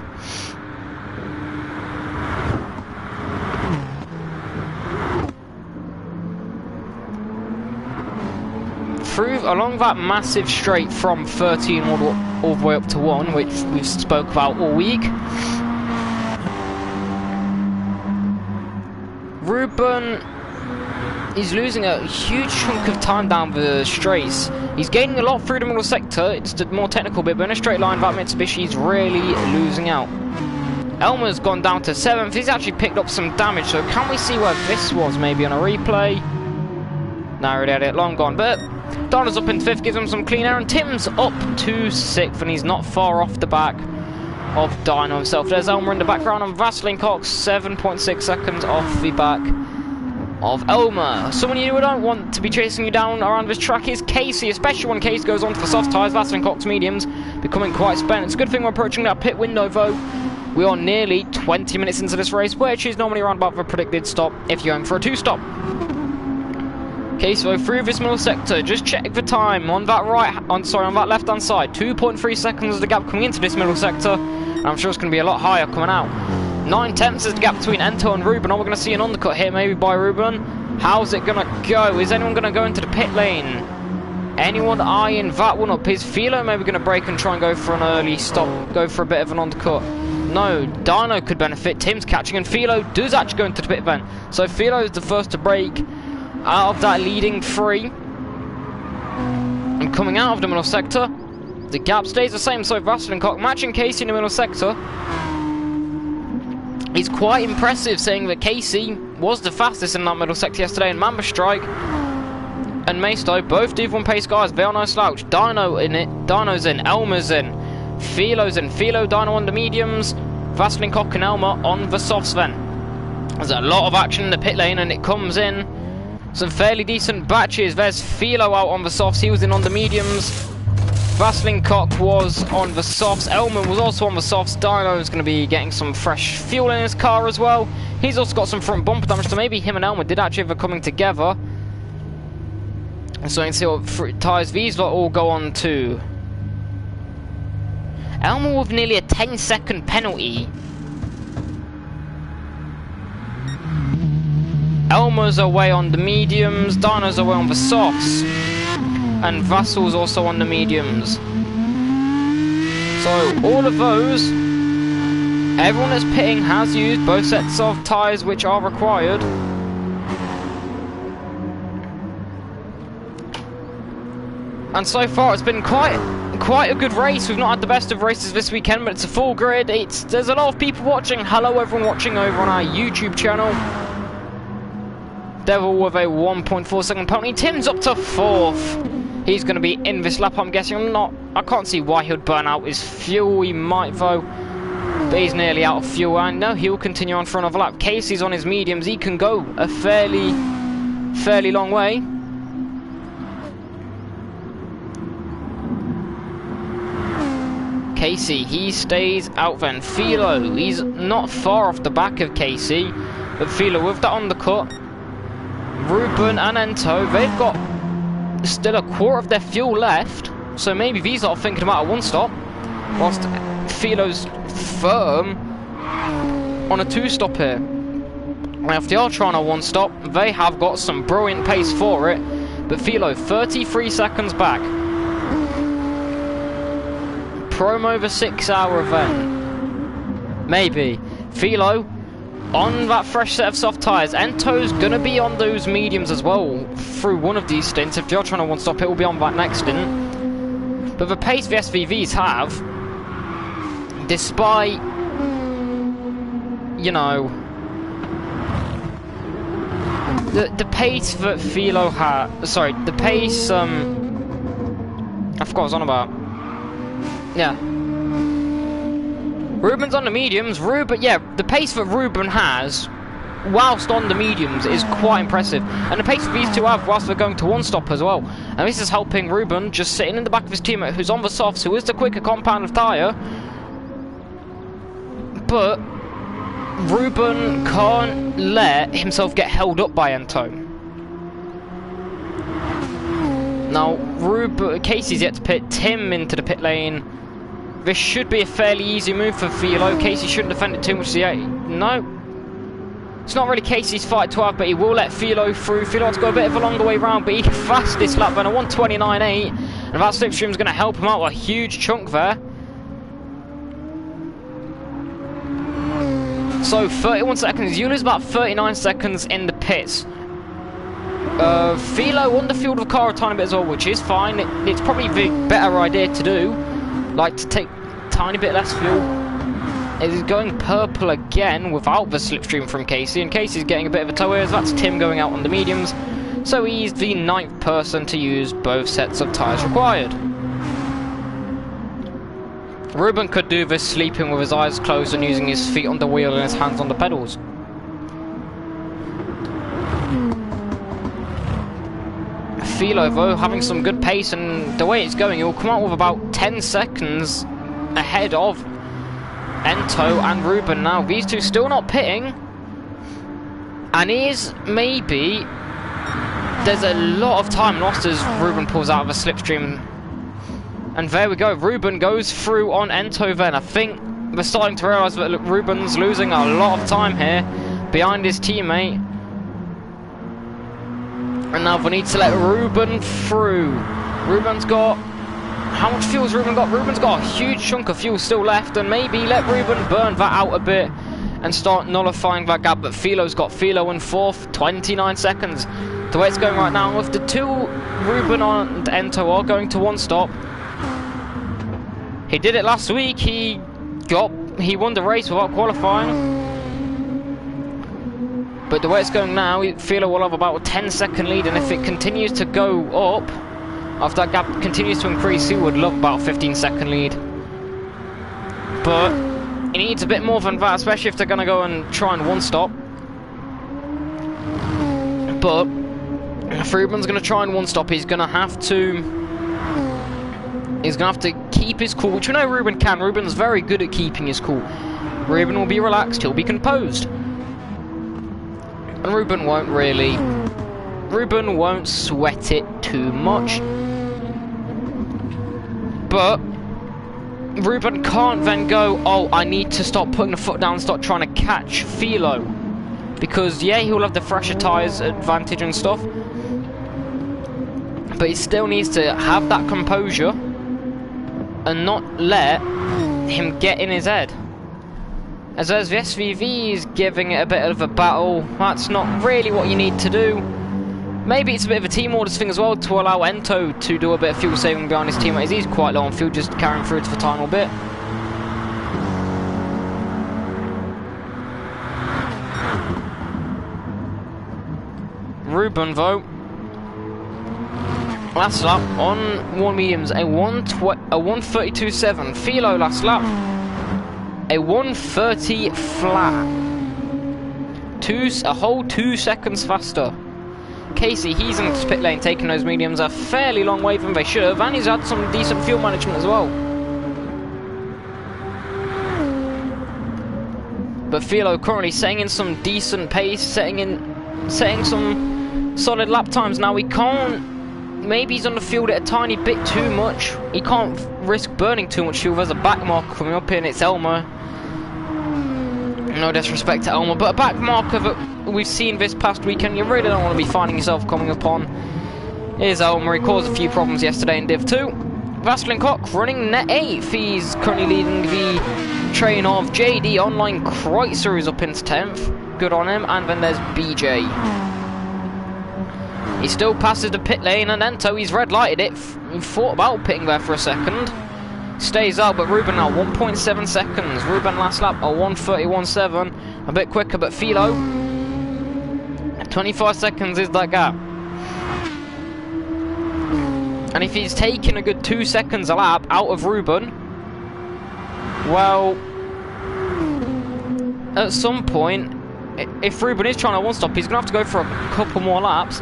Along that massive straight from 13 all the way up to 1, which we've spoke about all week. Ruben is losing a huge chunk of time down the straights. He's gaining a lot through the middle sector. It's the more technical bit, but in a straight line, that Mitsubishi's really losing out. Elmer's gone down to 7th. He's actually picked up some damage, so can we see where this was maybe on a replay? No, I already had it long gone, but Donna's up in 5th, gives him some clean air, and Tim's up to 6th, and he's not far off the back of Dino himself. There's Elmer in the background, and Vaseline Cox 7.6 seconds off the back of Elmer. Someone you don't want to be chasing you down around this track is Casey, especially when Casey goes on for soft tyres. Vaseline Cox mediums becoming quite spent. It's a good thing we're approaching that pit window though. We are nearly 20 minutes into this race, which is normally around about the predicted stop if you're going for a 2-stop. Okay, so through this middle sector, just check the time on that on that left-hand side. 2.3 seconds is the gap coming into this middle sector, and I'm sure it's going to be a lot higher coming out. 9/10 is the gap between Ento and Ruben. Are we going to see an undercut here maybe by Ruben? How's it going to go? Is anyone going to go into the pit lane? Anyone eyeing that one up? Is Philo maybe going to brake and try and go for an early stop, go for a bit of an undercut? No, Dino could benefit. Tim's catching, and Philo does actually go into the pit vent. So Philo is the first to brake out of that leading 3. And coming out of the middle sector, the gap stays the same. So Vaseline Cox matching Casey in the middle sector. It's quite impressive, saying that Casey was the fastest in that middle sector yesterday, and Mamba Strike and Maystow both D1 pace guys. They are no slouch. Dino in it. Dino's in. Elmer's in. Philo's in. Philo, Dino on the mediums. Vaseline Cox and Elmer on the softs then. There's a lot of action in the pit lane, and it comes in some fairly decent batches. There's Philo out on the softs. He was in on the mediums. Vaseline Cox was on the softs. Elmer was also on the softs. Dino is going to be getting some fresh fuel in his car as well. He's also got some front bumper damage, so maybe him and Elmer did actually have a coming together. So you can see what tyres these lot all go on to. Elmer with nearly a 10-second penalty. Elmer's away on the mediums. Dino's away on the softs. And Vassal's also on the mediums. So all of those, everyone that's pitting has used both sets of tyres which are required. And so far it's been quite a good race. We've not had the best of races this weekend, but it's a full grid. There's a lot of people watching. Hello everyone watching over on our YouTube channel. Devil with a 1.4 second penalty. Tim's up to 4th. He's going to be in this lap, I'm guessing. I can't see why he would burn out his fuel. He might though, but he's nearly out of fuel, and no, he'll continue on for another lap. Casey's on his mediums. He can go a fairly long way. Casey, he stays out then. Philo, he's not far off the back of Casey, but Philo with that undercut. Ruben and Ento, they've got still a quarter of their fuel left, so maybe these are thinking about a 1-stop, whilst Philo's firm on a 2-stop here. Now if they are trying a 1-stop, they have got some brilliant pace for it, but Philo 33 seconds back. Promo the 6-hour event. Maybe. Philo on that fresh set of soft tyres. Ento's going to be on those mediums as well through one of these stints. If you're trying to 1-stop, it will be on that next stint. But the pace the SVVs have, despite, you know, the pace that Philo had, sorry, the pace, I forgot what I was on about. Yeah. Ruben's on the mediums. The pace that Ruben has whilst on the mediums is quite impressive. And the pace that these two have whilst they're going to 1-stop as well. And this is helping Ruben, just sitting in the back of his teammate who's on the softs, who is the quicker compound of tyre. But Ruben can't let himself get held up by Ento. Now, Casey's yet to pit. Tim into the pit lane. This should be a fairly easy move for Philo. Casey shouldn't defend it too much. No. It's not really Casey's fight to have, but he will let Philo through. Philo has to go a bit of a longer way round, but he can fast this lap then a 1:29.8. And that slipstream is going to help him out a huge chunk there. So 31 seconds. You lose about 39 seconds in the pits. Philo underfueled the car a tiny bit as well, which is fine. It's probably the better idea to do. Like to take a tiny bit less fuel. It is going purple again without the slipstream from Casey, and Casey's getting a bit of a tow here. That's Tim going out on the mediums. so he's the 9th person to use both sets of tyres required. Ruben could do this sleeping with his eyes closed and using his feet on the wheel and his hands on the pedals. Philo, though, having some good pace, and the way it's going, he'll come out with about 10 seconds ahead of Ento and Ruben. Now, these two still not pitting, and is maybe there's a lot of time lost as Ruben pulls out of a slipstream. And there we go, Ruben goes through on Ento then. I think we're starting to realise that Ruben's losing a lot of time here behind his teammate. And now we need to let Ruben through. Ruben's got... How much fuel has Ruben got? Ruben's got a huge chunk of fuel still left, and maybe let Ruben burn that out a bit and start nullifying that gap. But Philo's got Philo in 4th, 29 seconds. The way it's going right now, with the two, Ruben and Ento are going to one stop. He did it last week, he won the race without qualifying. But the way it's going now, Philo will have about a 10-second lead, and if it continues to go up, if that gap continues to increase, he would love about a 15-second lead. But he needs a bit more than that, especially if they're going to go and try and one stop. But if Ruben's going to try and one stop, he's going to have to keep his cool, which we know Ruben can. Ruben's very good at keeping his cool. Ruben will be relaxed, he'll be composed. And Ruben won't sweat it too much. But Ruben can't then go, oh, I need to stop putting the foot down and start trying to catch Philo. Because, yeah, he'll have the fresher tyres advantage and stuff. But he still needs to have that composure and not let him get in his head. As the SVV is giving it a bit of a battle, that's not really what you need to do. Maybe it's a bit of a team orders thing as well to allow Ento to do a bit of fuel saving behind his teammates. He's quite low on fuel, just carrying through to the final bit. Ruben, though, last lap on 1 mediums, a 1:32.7. Philo last lap, a 1:30 flat. A whole 2 seconds faster. Casey, he's in the pit lane taking those mediums a fairly long way than they should have, and he's had some decent fuel management as well. But Philo currently setting in some decent pace, setting some solid lap times. Now he can't, maybe he's underfueled it a tiny bit too much. He can't risk burning too much fuel. There's a back marker coming up in, it's Elmer. No disrespect to Elmer, but a back marker that we've seen this past weekend, you really don't want to be finding yourself coming upon. Here's Elmer, he caused a few problems yesterday in Div 2. Vasselin Koch running net 8th, he's currently leading the train of JD Online Kreutzer, who's up into 10th. Good on him, and then there's BJ. He still passes the pit lane, and Ento, he's red lighted it. He thought about pitting there for a second. Stays out, but Ruben now 1.7 seconds. Ruben last lap a 1:31.7, a bit quicker, but Philo 25 seconds is that gap. And if he's taking a good 2 seconds a lap out of Ruben, well, at some point, if Ruben is trying to one stop, he's going to have to go for a couple more laps.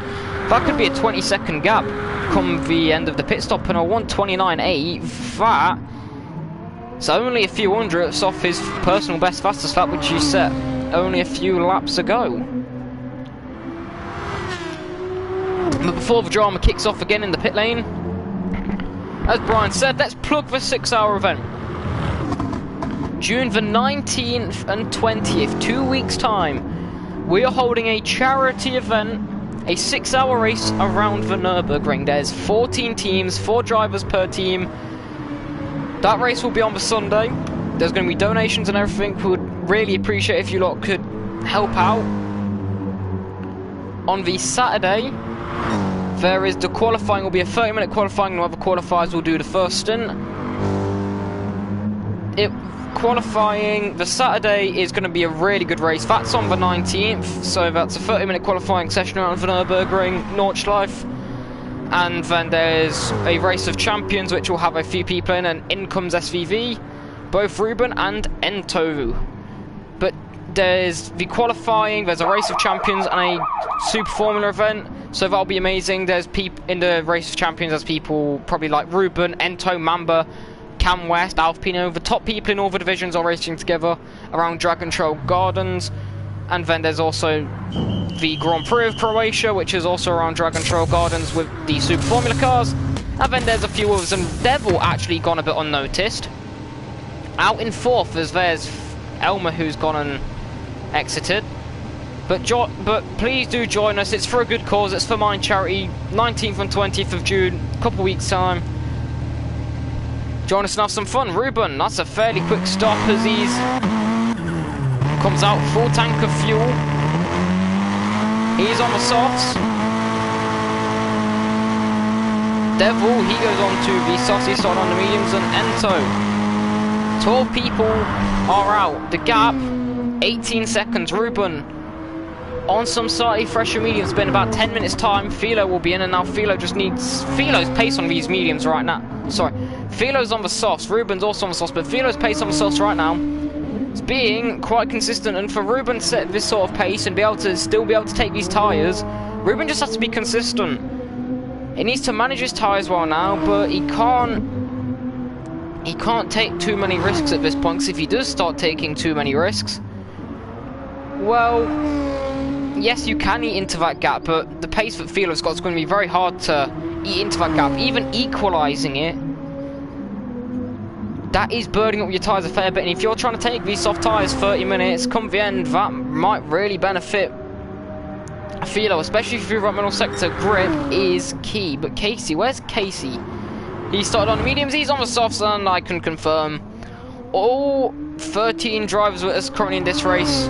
That could be a 20-second gap come the end of the pit stop, and a 1:29.8, that it's only a few hundredths off his personal best fastest lap, which he set only a few laps ago. But before the drama kicks off again in the pit lane, as Brian said, let's plug the 6-hour event. June the 19th and 20th, 2 weeks time, we are holding a charity event, a 6-hour race around the Nürburgring. There's 14 teams, 4 drivers per team. That race will be on the Sunday. There's going to be donations and everything. We would really appreciate if you lot could help out. On the Saturday, there is the qualifying, will be a 30-minute qualifying, and whoever qualifies will do the first stint. qualifying, the Saturday is going to be a really good race. That's on the 19th, so that's a 30-minute qualifying session around the Nürburgring, Nordschleife. And then there's a race of champions, which will have a few people in, and in comes SVV, both Ruben and Ento. But there's the qualifying, there's a race of champions, and a Super Formula event, so that'll be amazing. There's people in the race of champions, there's people probably like Ruben, Ento, Mamba, Cam West, Alpino. The top people in all the divisions are racing together around Dragon Trail Gardens. And then there's also the Grand Prix of Croatia, which is also around Dragon Trail Gardens with the Super Formula cars. And then there's a few others, and they've all actually gone a bit unnoticed. Out in fourth, there's Elmer, who's gone and exited. But please do join us. It's for a good cause. It's for Mind Charity. 19th and 20th of June, a couple of weeks' time. Join us and have some fun. Ruben, that's a fairly quick stop as he's comes out full tank of fuel. He's on the softs. Devil, he goes on to the softs. He's starting on the mediums, and Ento. 12 people are out. The gap, 18 seconds. Ruben on some slightly fresher mediums. It's been about 10 minutes time. Philo will be in, and now Philo just needs Philo's pace on these mediums right now. Sorry, Philo's on the softs. Ruben's also on the softs, but Philo's pace on the softs right now is being quite consistent. And for Ruben to set this sort of pace and still be able to take these tyres, Ruben just has to be consistent. He needs to manage his tyres well now, but he can't take too many risks at this point, because if he does start taking too many risks, well, yes, you can eat into that gap, but the pace that Philo's got is going to be very hard to eat into that gap. Even equalising it, that is burning up your tyres a fair bit, and if you're trying to take these soft tyres 30 minutes, come the end, that might really benefit Philo, especially through that middle sector. Grip is key. But Casey, where's Casey? He started on the mediums, he's on the softs, and I can confirm all 13 drivers with us currently in this race.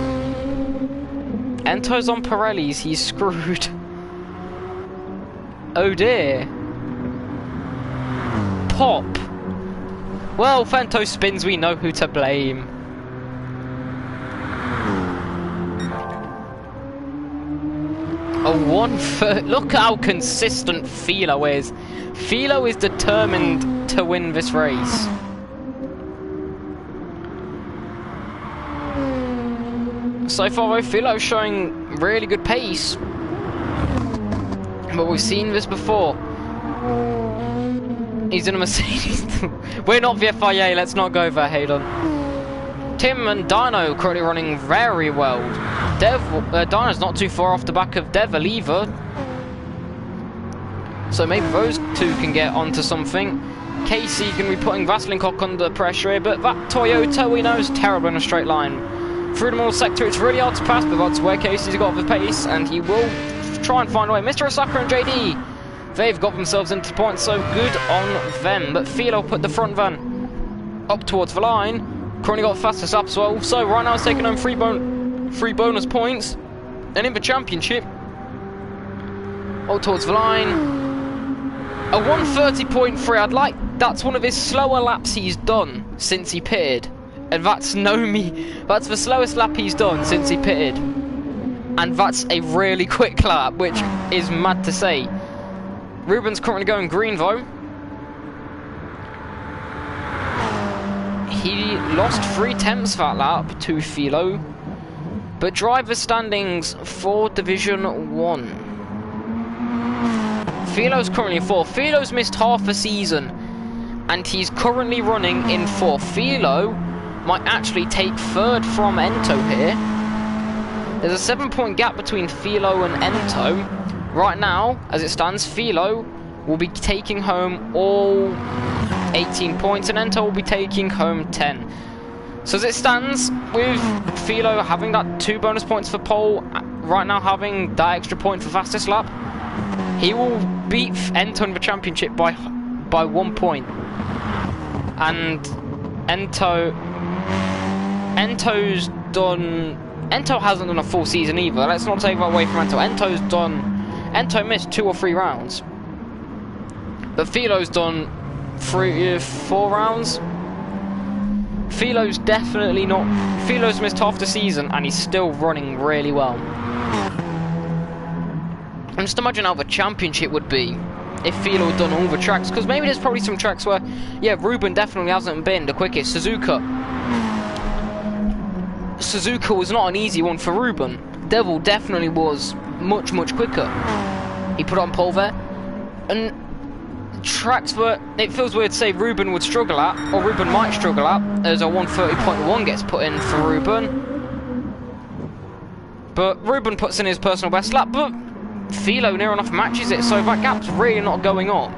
Ento's on Pirellis, he's screwed. Oh dear. Pop. Well, Fento spins, we know who to blame. A 1/3. Look how consistent Philo is. Philo is determined to win this race. So far, though, Philo's showing really good pace. But we've seen this before. He's in a Mercedes. We're not the FIA, let's not go there, Hayden. Tim and Dino currently running very well. Dino's not too far off the back of Devil either. So maybe those two can get onto something. Casey going to be putting Vaslinkock under pressure here, but that Toyota we know is terrible in a straight line. Through the middle sector, it's really hard to pass, but that's where Casey's got the pace, and he will try and find a way. Mr. Osaka and JD, they've got themselves into the point, so good on them. But Philo put the front van up towards the line. Currently got the fastest lap as well, so right now it's taking home three bonus points. And in the championship, up towards the line, a 1:30.3. That's one of his slower laps he's done since he pitted. And that's the slowest lap he's done since he pitted. And that's a really quick lap, which is mad to say. Ruben's currently going green though. He lost 3/10 that lap to Philo. But driver standings for Division 1. Philo's currently in 4th. Philo's missed half a season, and he's currently running in 4th. Philo might actually take 3rd from Ento here. There's a 7-point gap between Philo and Ento. Right now, as it stands, Philo will be taking home all 18 points, and Ento will be taking home 10. So as it stands, with Philo having that 2 bonus points for pole, right now having that extra point for fastest lap, he will beat Ento in the championship by 1 point. And Ento hasn't done a full season either. Let's not take that away from Ento. Ento missed 2 or 3 rounds. But Philo's done 4 rounds. Philo's definitely not... Philo's missed half the season and he's still running really well. And just imagine how the championship would be if Philo had done all the tracks, because maybe there's probably some tracks where, yeah, Ruben definitely hasn't been the quickest. Suzuka was not an easy one for Ruben. Devil definitely was much, much quicker. He put on pole there. And tracks where it feels weird to say Ruben would struggle at, or Ruben might struggle at, as a 1:30.1 gets put in for Ruben. But Ruben puts in his personal best lap, but Philo near enough matches it, so that gap's really not going on.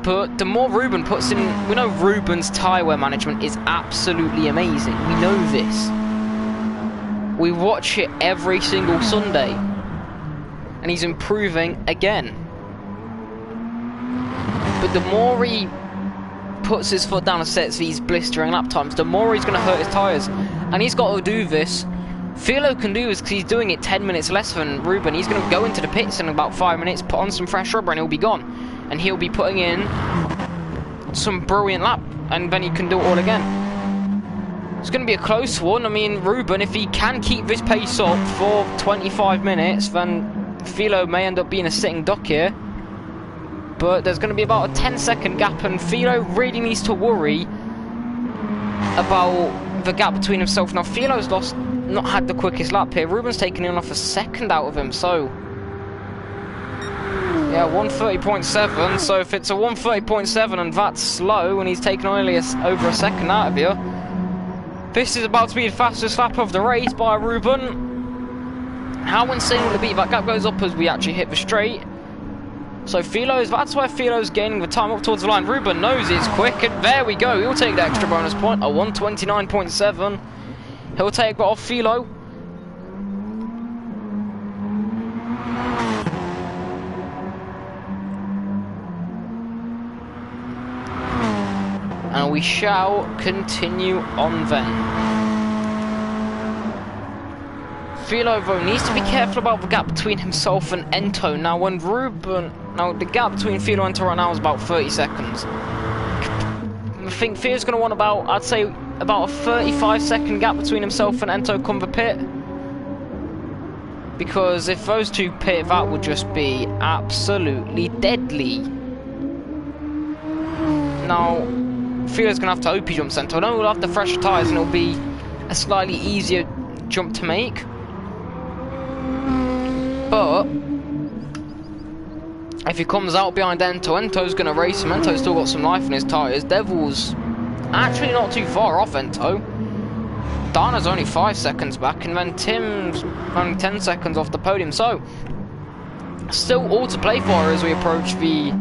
But the more Ruben puts in, we know Ruben's tyre wear management is absolutely amazing. We know this. We watch it every single Sunday. And he's improving again. But the more he puts his foot down and sets these blistering lap times, the more he's going to hurt his tyres. And he's got to do this. Philo can do this because he's doing it 10 minutes less than Ruben. He's going to go into the pits in about 5 minutes, put on some fresh rubber, and he'll be gone. And he'll be putting in some brilliant lap, and then he can do it all again. It's going to be a close one. I mean, Ruben, if he can keep this pace up for 25 minutes, then Philo may end up being a sitting duck here. But there's going to be about a 10-second gap, and Philo really needs to worry about the gap between himself. Now, Philo's not had the quickest lap here. Ruben's taken in off a second out of him, so yeah, 1:30.7. So if it's a 1:30.7 and that's slow, and he's taken only over a second out of you, this is about to be the fastest lap of the race by Ruben. How insane will it be if that gap goes up as we actually hit the straight? So that's why Philo's gaining the time up towards the line. Ruben knows it's quick, and there we go. He'll take the extra bonus point, a 1:29.7. He'll take that off Philo. And we shall continue on then. Philo though needs to be careful about the gap between himself and Ento. Now the gap between Philo and Ento right now is about 30 seconds. I think Philo's going to want about, I'd say, about a 35-second gap between himself and Ento come the pit. Because if those two pit, that would just be absolutely deadly. Now, Philo's going to have to OP jump Ento. I know we'll have the fresher tyres and it'll be a slightly easier jump to make. But if he comes out behind Ento, Ento's going to race him. Ento's still got some life in his tyres. Devil's actually not too far off Ento. Dana's only 5 seconds back, and then Tim's only 10 seconds off the podium. So, still all to play for as we approach the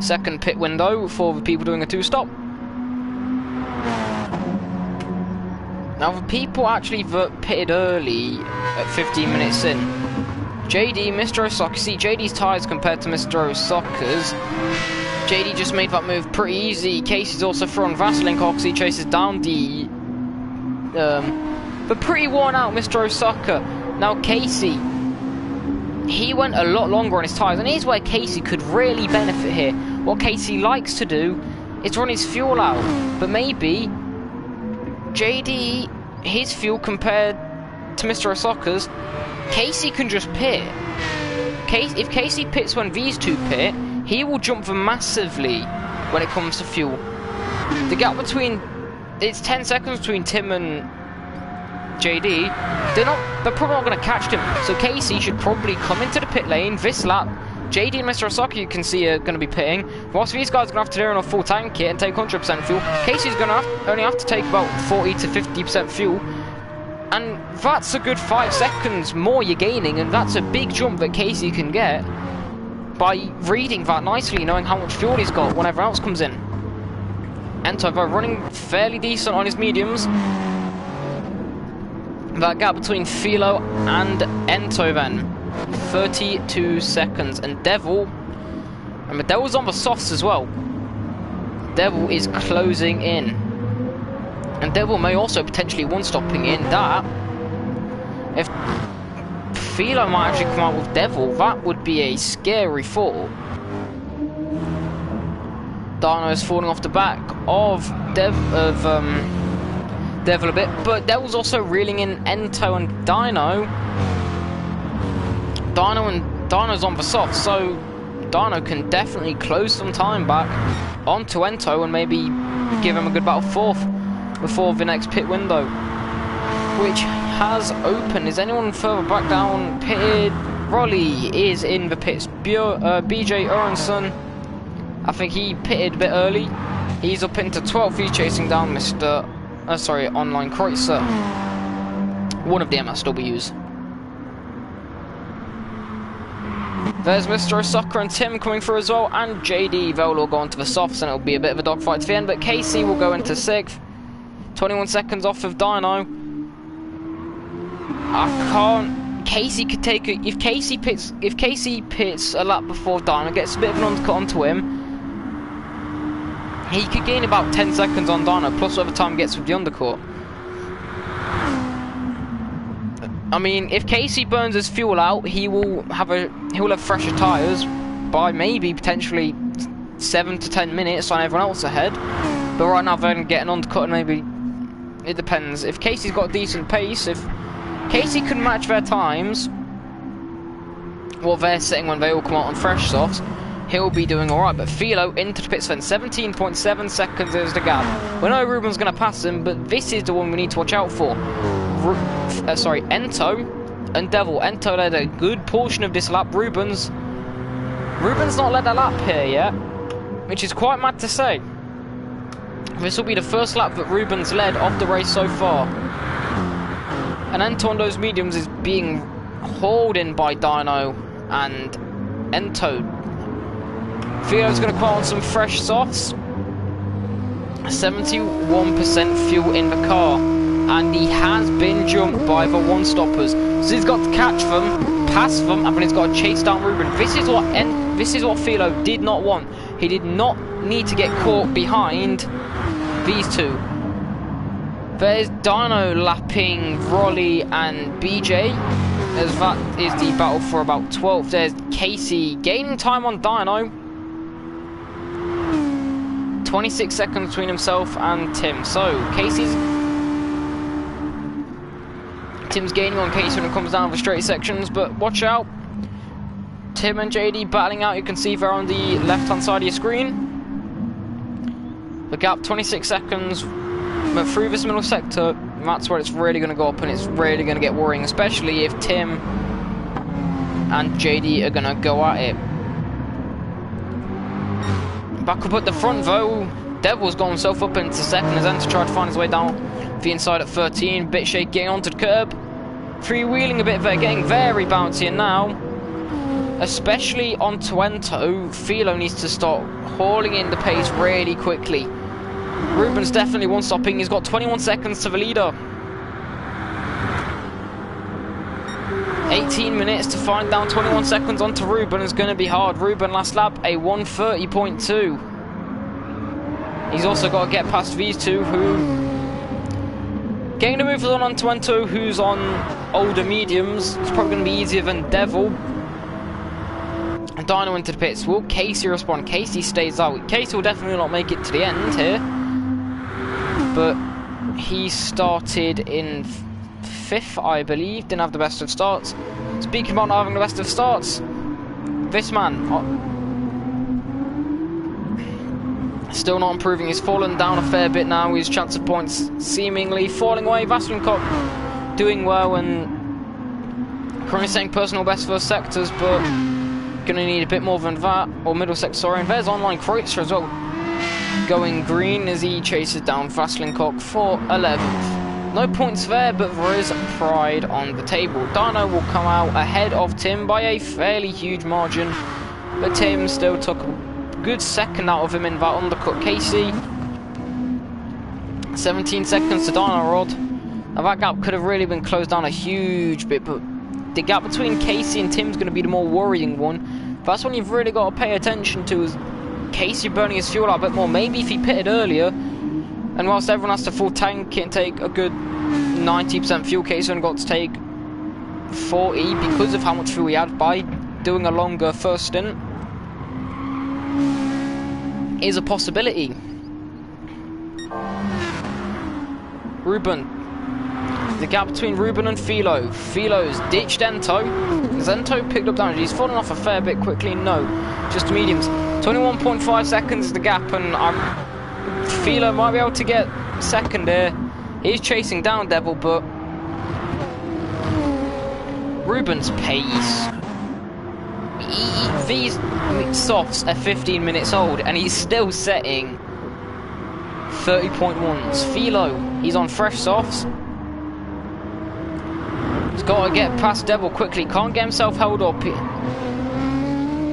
second pit window for the people doing a two-stop. Now, the people actually pitted early at 15 minutes in. JD, Mr. Osaka. See, JD's tyres compared to Mr. Osaka's. JD just made that move pretty easy. Casey's also throwing Vaseline car because he chases down the pretty worn out Mr. Osaka. Now Casey, he went a lot longer on his tyres, and here's where Casey could really benefit here. What Casey likes to do is run his fuel out, but maybe JD, his fuel compared to Mr. Osaka's, Casey can just pit. If Casey pits when these two pit, he will jump them massively when it comes to fuel. The gap between, it's 10 seconds between Tim and JD. They're probably not going to catch him. So Casey should probably come into the pit lane this lap. JD and Mr. Osaka, you can see, are going to be pitting. Whilst these guys are going to have to do on a full tank kit and take 100% fuel, Casey's going to only have to take about 40 to 50% fuel. And that's a good 5 seconds more you're gaining, and that's a big jump that Casey can get by reading that nicely, knowing how much fuel he's got whenever else comes in. Ento, though, running fairly decent on his mediums. That gap between Philo and Ento then, 32 seconds. And Devil, remember Devil's on the softs as well. Devil is closing in. And Devil may also potentially one-stopping in that. If Philo might actually come out with Devil, that would be a scary fall. Dino is falling off the back of Devil a bit, but Devil's also reeling in Ento and Dino. Dino's on the soft, so Dino can definitely close some time back onto Ento and maybe give him a good battle fourth before the next pit window, which has opened. Is anyone further back down pitted? Rolly is in the pits. BJ Orenson, I think he pitted a bit early. He's up into 12th. He's chasing down Mr. Online Kreutzer, one of the MSWs. There's Mr. Osaka and Tim coming through as well, and JD. They'll all go onto the softs, and it'll be a bit of a dogfight to the end. But Casey will go into 6th, 21 seconds off of Dino. Casey could take it if Casey pits a lap before Dino, gets a bit of an undercut onto him. He could gain about 10 seconds on Dino, plus whatever time he gets with the undercut. I mean, if Casey burns his fuel out, he'll have fresher tyres by maybe potentially 7 to 10 minutes on everyone else ahead. But right now they're going to get an undercut, and maybe it depends. If Casey's got a decent pace, if Casey can match their times, what they're setting when they all come out on fresh softs, he'll be doing alright. But Philo into the pits then, 17.7 seconds is the gap. We know Ruben's going to pass him, but this is the one we need to watch out for. Ento and Devil. Ento led a good portion of this lap. Ruben's not led a lap here yet, which is quite mad to say. This will be the first lap that Ruben's led of the race so far. And Ento on those mediums is being hauled in by Dino and Ento. Philo's going to come on some fresh softs. 71% fuel in the car, and he has been jumped by the one-stoppers. So he's got to catch them, pass them, and then he's got to chase down Ruben. This is what Philo did not want. He did not need to get caught behind these two. There's Dino lapping Rolly and BJ, as that is the battle for about 12th. There's Casey gaining time on Dino. 26 seconds between himself and Tim. So Tim's gaining on Casey when it comes down the straight sections, but watch out. Tim and JD battling out. You can see there on the left-hand side of your screen. The gap, 26 seconds. But through this middle sector, that's where it's really going to go up, and it's really going to get worrying, especially if Tim and JD are going to go at it. Back up at the front though, Devil's got himself up into second as Ento tried to find his way down the inside at 13. Bit shake getting onto the curb. Freewheeling a bit there, getting very bouncy, and now, especially onto Ento, Philo needs to start hauling in the pace really quickly. Ruben's definitely one-stopping. He's got 21 seconds to the leader. 18 minutes to find down 21 seconds onto Ruben is going to be hard. Ruben last lap, a 1:30.2. He's also got to get past these two who... Getting the move on onto Ento, who's on older mediums. It's probably going to be easier than Devil. Dino into the pits. Will Casey respond? Casey stays out. Casey will definitely not make it to the end here. But he started in 5th, I believe. Didn't have the best of starts. Speaking about not having the best of starts, this man still not improving. He's fallen down a fair bit now. His chance of points seemingly falling away. Vasilinkov doing well and currently setting personal best for sectors, but gonna need a bit more than that, or middle sector, sorry. And there's Online Kreutzer as well, going green as he chases down Vasilinkov for 11th. No points there, but there is pride on the table. Dino will come out ahead of Tim by a fairly huge margin, but Tim still took a good second out of him in that undercut. Casey, 17 seconds to Dino Rod. Now that gap could have really been closed down a huge bit, but the gap between Casey and Tim's going to be the more worrying one. That's one you've really got to pay attention to, is Casey burning his fuel out a bit more. Maybe if he pitted earlier, and whilst everyone has to full tank it and take a good 90% fuel, Casey only got to take 40 because of how much fuel he had by doing a longer first stint. is a possibility. Ruben. The gap between Ruben and Philo. Philo's ditched Ento. Ento picked up damage. He's fallen off a fair bit quickly. No, just mediums. 21.5 seconds is the gap, and Philo might be able to get second here. He's chasing down Devil, but Ruben's pace. These softs are 15 minutes old, and he's still setting 30.1s. Philo, he's on fresh softs. He's got to get past Devil quickly. Can't get himself held up.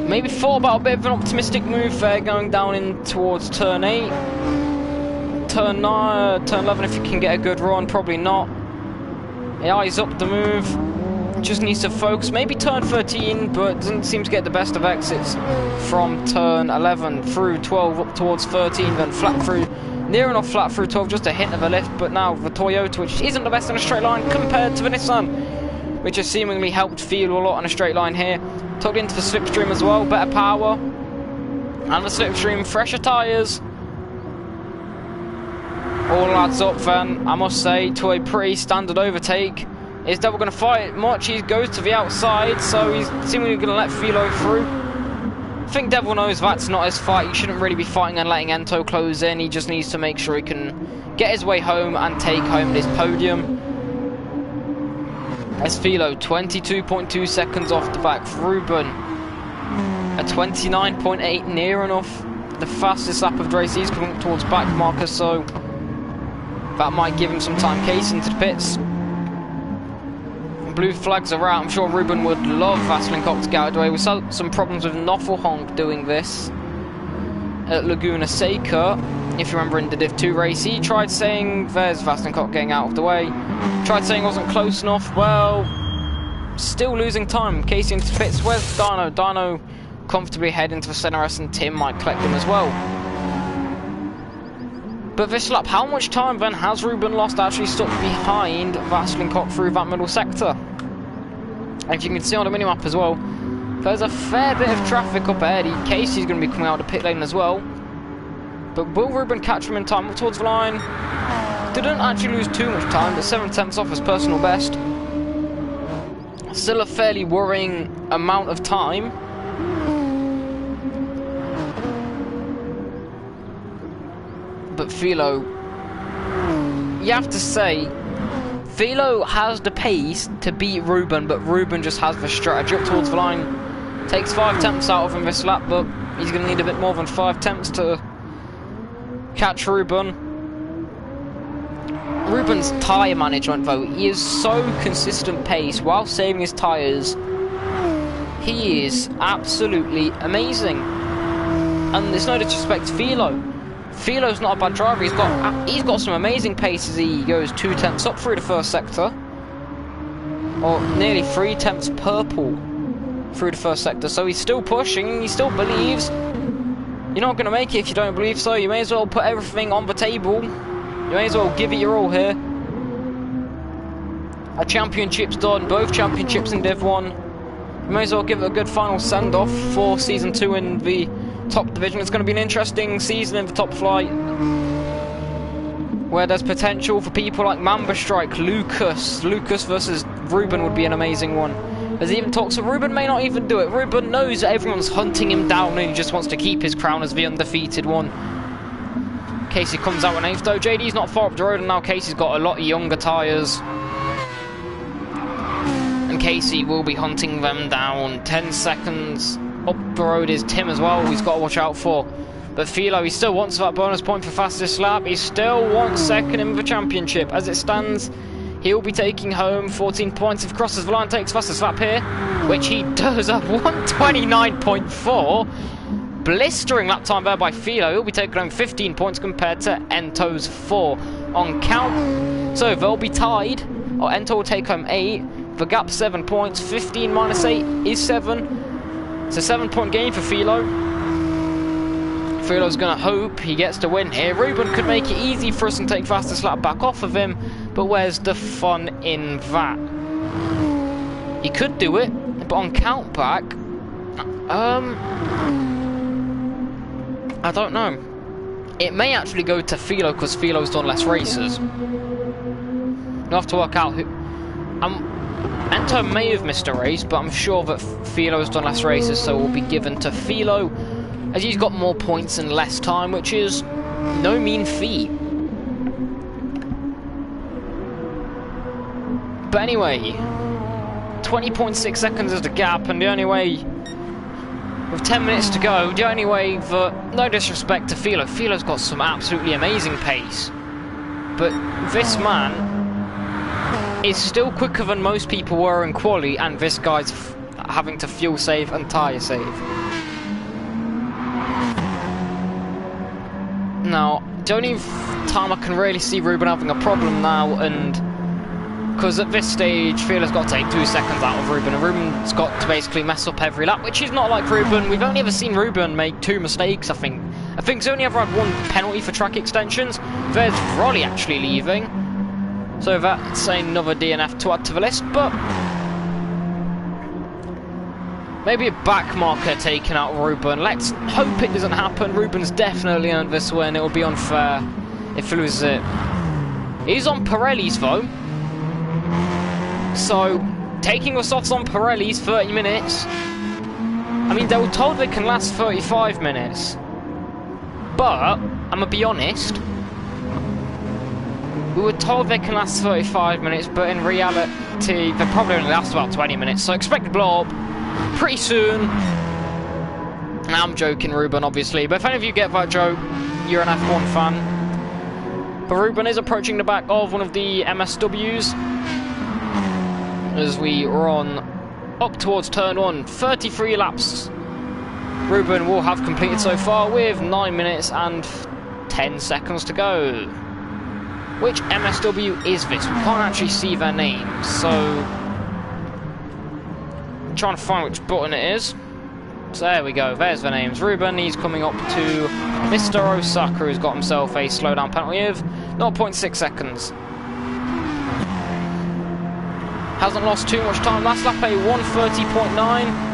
Maybe thought about a bit of an optimistic move there, going down in towards turn 8. Turn 9, turn 11 if you can get a good run. Probably not. He eyes up the move. Just needs to focus. Maybe turn 13, but doesn't seem to get the best of exits from turn 11 through 12 up towards 13, then flat through. Near enough flat through 12, just a hint of a lift, but now the Toyota, which isn't the best in a straight line compared to the Nissan, which has seemingly helped Feel a lot on a straight line here. Tugged into the slipstream as well, better power. And the slipstream, fresher tyres. All adds up then, I must say, to a pretty standard overtake. Is Devil going to fight much? He goes to the outside, so he's seemingly going to let Philo through. I think Devil knows that's not his fight. He shouldn't really be fighting and letting Ento close in. He just needs to make sure he can get his way home and take home this podium. As Philo, 22.2 seconds off the back. Ruben, a 29.8, near enough the fastest lap of the race. He's coming towards back marker, so that might give him some time. Case into the pits. Blue flags are out. I'm sure Ruben would love Vaseline Cox to get out of the way. We saw some problems with Noffelhonk doing this at Laguna Seca. If you remember in the Div 2 race, he tried saying there's Vaseline Cox getting out of the way. Tried saying it wasn't close enough. Well, still losing time. Casey into pits. Where's Dino? Dino comfortably head into the center S, and Tim might collect him as well. But this lap, how much time then has Ruben lost actually stuck behind Vaseline Cox through that middle sector? If you can see on the minimap as well, there's a fair bit of traffic up ahead. Casey's going to be coming out of the pit lane as well. But will Ruben catch him in time up towards the line? Didn't actually lose too much time, but 7/10 off his personal best. Still a fairly worrying amount of time. But Philo, you have to say, Philo has the pace to beat Ruben, but Ruben just has the strategy up towards the line. Takes 5 attempts out of him this lap, but he's going to need a bit more than 5 attempts to catch Ruben. Ruben's tyre management, though, he is so consistent pace while saving his tyres. He is absolutely amazing. And there's no disrespect to Philo. Philo's not a bad driver. He's got some amazing pace as he goes 2 tenths up through the first sector, or nearly 3 tenths purple through the first sector. So he's still pushing. He still believes. You're not going to make it if you don't believe so. You may as well put everything on the table. You may as well give it your all here. A championship's done. Both championships in Div 1. You may as well give it a good final send-off for Season 2 in the top division. It's going to be an interesting season in the top flight, where there's potential for people like Mamba Strike, Lucas versus Ruben would be an amazing one. There's even talks of Ruben may not even do it. Ruben knows that everyone's hunting him down and he just wants to keep his crown as the undefeated one. Casey comes out in 8th though. JD's not far up the road, and now Casey's got a lot of younger tyres. And Casey will be hunting them down. 10 seconds up the road is Tim as well, he's got to watch out for. But Philo, he still wants that bonus point for fastest lap. He still wants second in the championship. As it stands, he'll be taking home 14 points if he crosses the line, takes fastest lap here, which he does at 129.4. Blistering lap time there by Philo. He'll be taking home 15 points compared to Ento's 4 on count. So they'll be tied, or Ento will take home 8. The gap 7 points. 15 minus 8 is 7. It's a 7-point gain for Philo. Philo's going to hope he gets to win here. Ruben could make it easy for us and take fastest lap back off of him, but where's the fun in that? He could do it, but on count back, I don't know. It may actually go to Philo because Philo's done less races. We'll have to work out who... Ento may have missed a race, but I'm sure that Philo's done less races, so it will be given to Philo, as he's got more points and less time, which is no mean feat. But anyway, 20.6 seconds is the gap, and the only way, with 10 minutes to go, the only way that, no disrespect to Philo, Philo's got some absolutely amazing pace, but this man is still quicker than most people were in quali, and this guy's having to fuel save and tyre save. Now, the only time I can really see Ruben having a problem now, and because at this stage, Philo's got to take 2 seconds out of Ruben, and Ruben's got to basically mess up every lap, which is not like Ruben. We've only ever seen Ruben make 2 mistakes, I think. I think he's only ever had 1 penalty for track extensions. There's Rolly actually leaving. So that's another DNF to add to the list, but maybe a back marker taken out of Ruben. Let's hope it doesn't happen. Ruben's definitely earned this win. It would be unfair if he loses it. He's on Pirelli's though. So taking the softs on Pirelli's 30 minutes. I mean, they were told they can last 35 minutes. But I'm gonna be honest. We were told they can last 35 minutes, but in reality, they probably only last about 20 minutes. So expect to blow up pretty soon. And I'm joking, Ruben, obviously. But if any of you get that joke, you're an F1 fan. But Ruben is approaching the back of one of the MSWs. As we run up towards turn 1. 33 laps Ruben will have completed so far with 9 minutes and 10 seconds to go. Which MSW is this? We can't actually see their names, so I'm trying to find which button it is. So there we go, there's their names. Ruben, he's coming up to Mr. Osaka, who's got himself a slowdown penalty of 0.6 seconds. Hasn't lost too much time. Last lap a 1:30.9.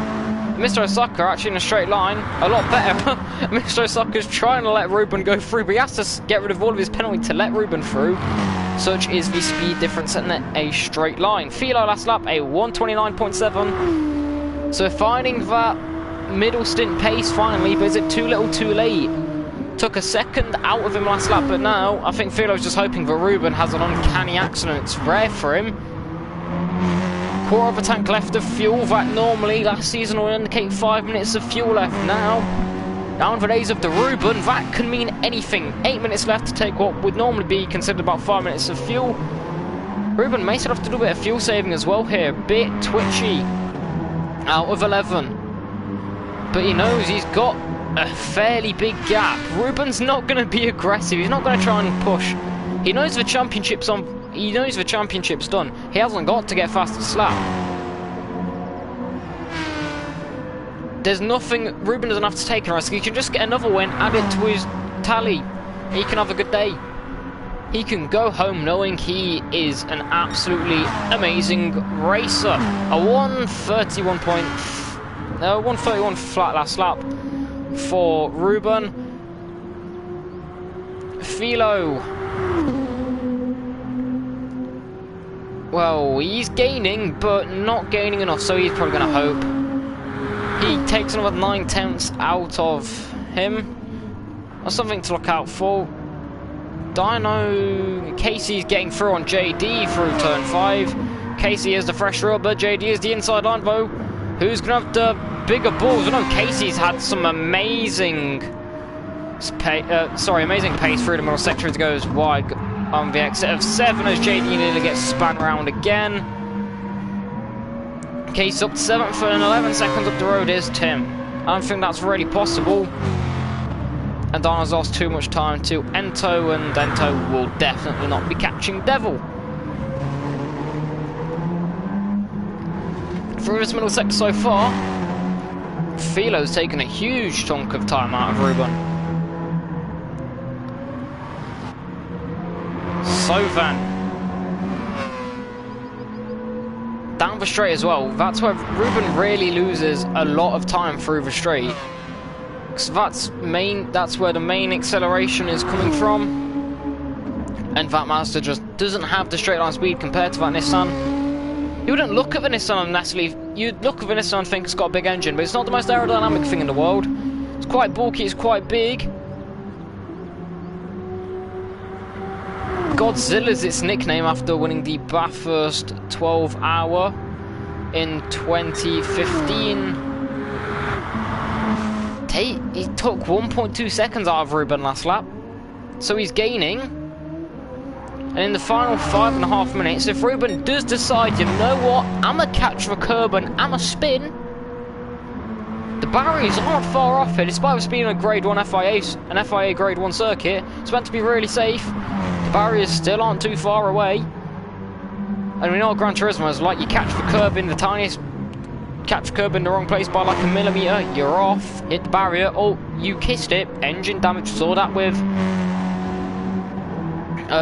Mr. Osaka actually in a straight line, a lot better. Mr. Osaka's trying to let Ruben go through, but he has to get rid of all of his penalty to let Ruben through. Such is the speed difference in a straight line. Philo last lap a 1:29.7. So finding that middle stint pace finally, but is it too little too late? Took a second out of him last lap, but now I think Philo's just hoping that Ruben has an uncanny accident. It's rare for him. Quarter of a tank left of fuel. That normally last season will indicate 5 minutes of fuel left. Now, down for days of the Ruben, that can mean anything. 8 minutes left to take what would normally be considered about 5 minutes of fuel. Ruben may still have to do a bit of fuel saving as well here. Bit twitchy. Out of 11. But he knows he's got a fairly big gap. Ruben's not going to be aggressive. He's not going to try and push. He knows the championship's on. He knows the championship's done. He hasn't got to get fastest lap. There's nothing. Ruben doesn't have to take a risk. He can just get another win, add it to his tally. He can have a good day. He can go home knowing he is an absolutely amazing racer. A 1:31 flat last lap for Ruben. Philo. Well, he's gaining, but not gaining enough, so he's probably going to hope. He takes another 9/10 out of him. That's something to look out for. Dino Casey's getting through on JD through turn 5. Casey is the fresh rubber, JD is the inside line though. Who's going to have the bigger balls? I know Casey's had some amazing pace through the middle sector as it goes wide on the exit of 7 as JD nearly gets spun around again. Case up to 7th and 11 seconds up the road is Tim. I don't think that's really possible. And Dana's lost too much time to Ento, and Ento will definitely not be catching Devil. Through this middle sector so far, Philo's taken a huge chunk of time out of Ruben. So then, down the straight as well. That's where Ruben really loses a lot of time through the straight. because that's where the main acceleration is coming from. And that Mazda just doesn't have the straight line speed compared to that Nissan. You wouldn't look at the Nissan necessarily, you'd look at the Nissan and think it's got a big engine, but it's not the most aerodynamic thing in the world. It's quite bulky, it's quite big. Godzilla's its nickname after winning the Bathurst 12-hour in 2015. He took 1.2 seconds out of Ruben last lap, so he's gaining. And in the final 5.5 minutes, if Ruben does decide, you know what, I'm gonna catch the curb and I'm gonna spin, the barriers aren't far off it, despite us being a Grade 1 FIA Grade 1 circuit. It's meant to be really safe. The barriers still aren't too far away. And we know what Gran Turismo is like. You catch the curb in the tiniest, catch the curb in the wrong place by like a millimetre, you're off, hit the barrier, oh, you kissed it, engine damage. Saw that with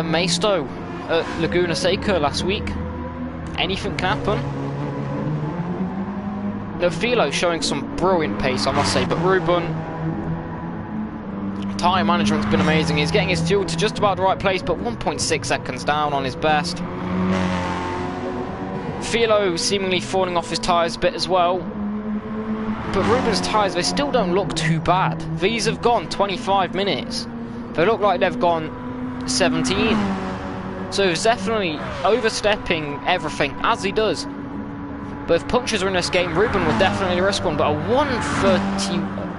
Maisto at Laguna Seca last week. Anything can happen. The Philo showing some brilliant pace, I must say, but Ruben, tyre management's been amazing. He's getting his fuel to just about the right place, but 1.6 seconds down on his best. Philo seemingly falling off his tyres a bit as well. But Ruben's tyres, they still don't look too bad. These have gone 25 minutes. They look like they've gone 17. So he's definitely overstepping everything, as he does. But if punches are in this game, Ruben would definitely risk one. But a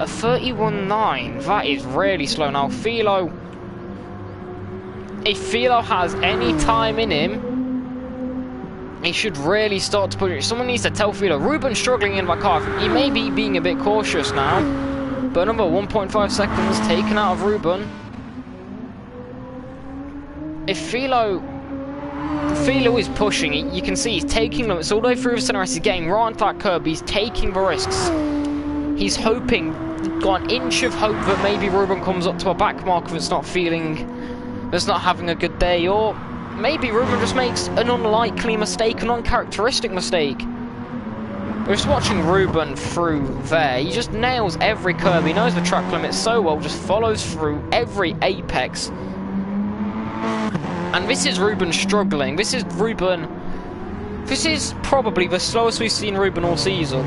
31.9, that is really slow. Now, Philo, if Philo has any time in him, he should really start to push it. Someone needs to tell Philo, Ruben's struggling in that car. He may be being a bit cautious now, but another 1.5 seconds taken out of Ruben. If Philo is pushing, you can see he's taking them. It's all the way through the center. He's getting right onto that curb. He's taking the risks. He's hoping, got an inch of hope that maybe Ruben comes up to a back marker that's not having a good day, or maybe Ruben just makes an unlikely mistake, an uncharacteristic mistake. We're just watching Ruben through there. He just nails every curb. He knows the track limits so well, just follows through every apex. And this is Ruben struggling. This is probably the slowest we've seen Ruben all season.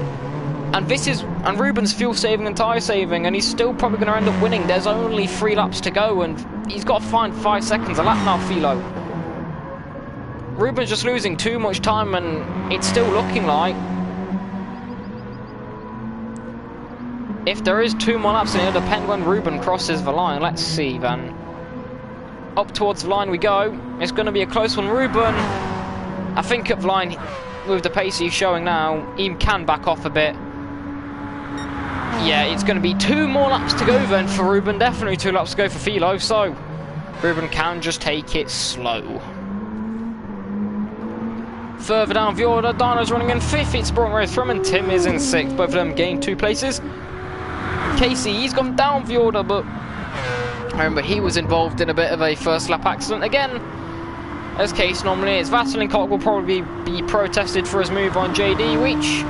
And Ruben's fuel saving and tyre saving, and he's still probably going to end up winning. There's only 3 laps to go, and he's got to find 5 seconds a lap now, Philo. Ruben's just losing too much time, and it's still looking like if there is 2 more laps, it'll depend when Ruben crosses the line. Let's see then. Up towards the line we go. It's going to be a close one. Ruben, I think at the line, with the pace he's showing now, he can back off a bit. Yeah, it's going to be 2 more laps to go then for Ruben. Definitely 2 laps to go for Philo, so Ruben can just take it slow. Further down the order, Dino's running in 5th. It's Braun Thrum and Tim is in 6th. Both of them gained 2 places. Casey, he's gone down the order, but remember, he was involved in a bit of a first lap accident again, as case normally is. Vaseline Cock will probably be protested for his move on JD, which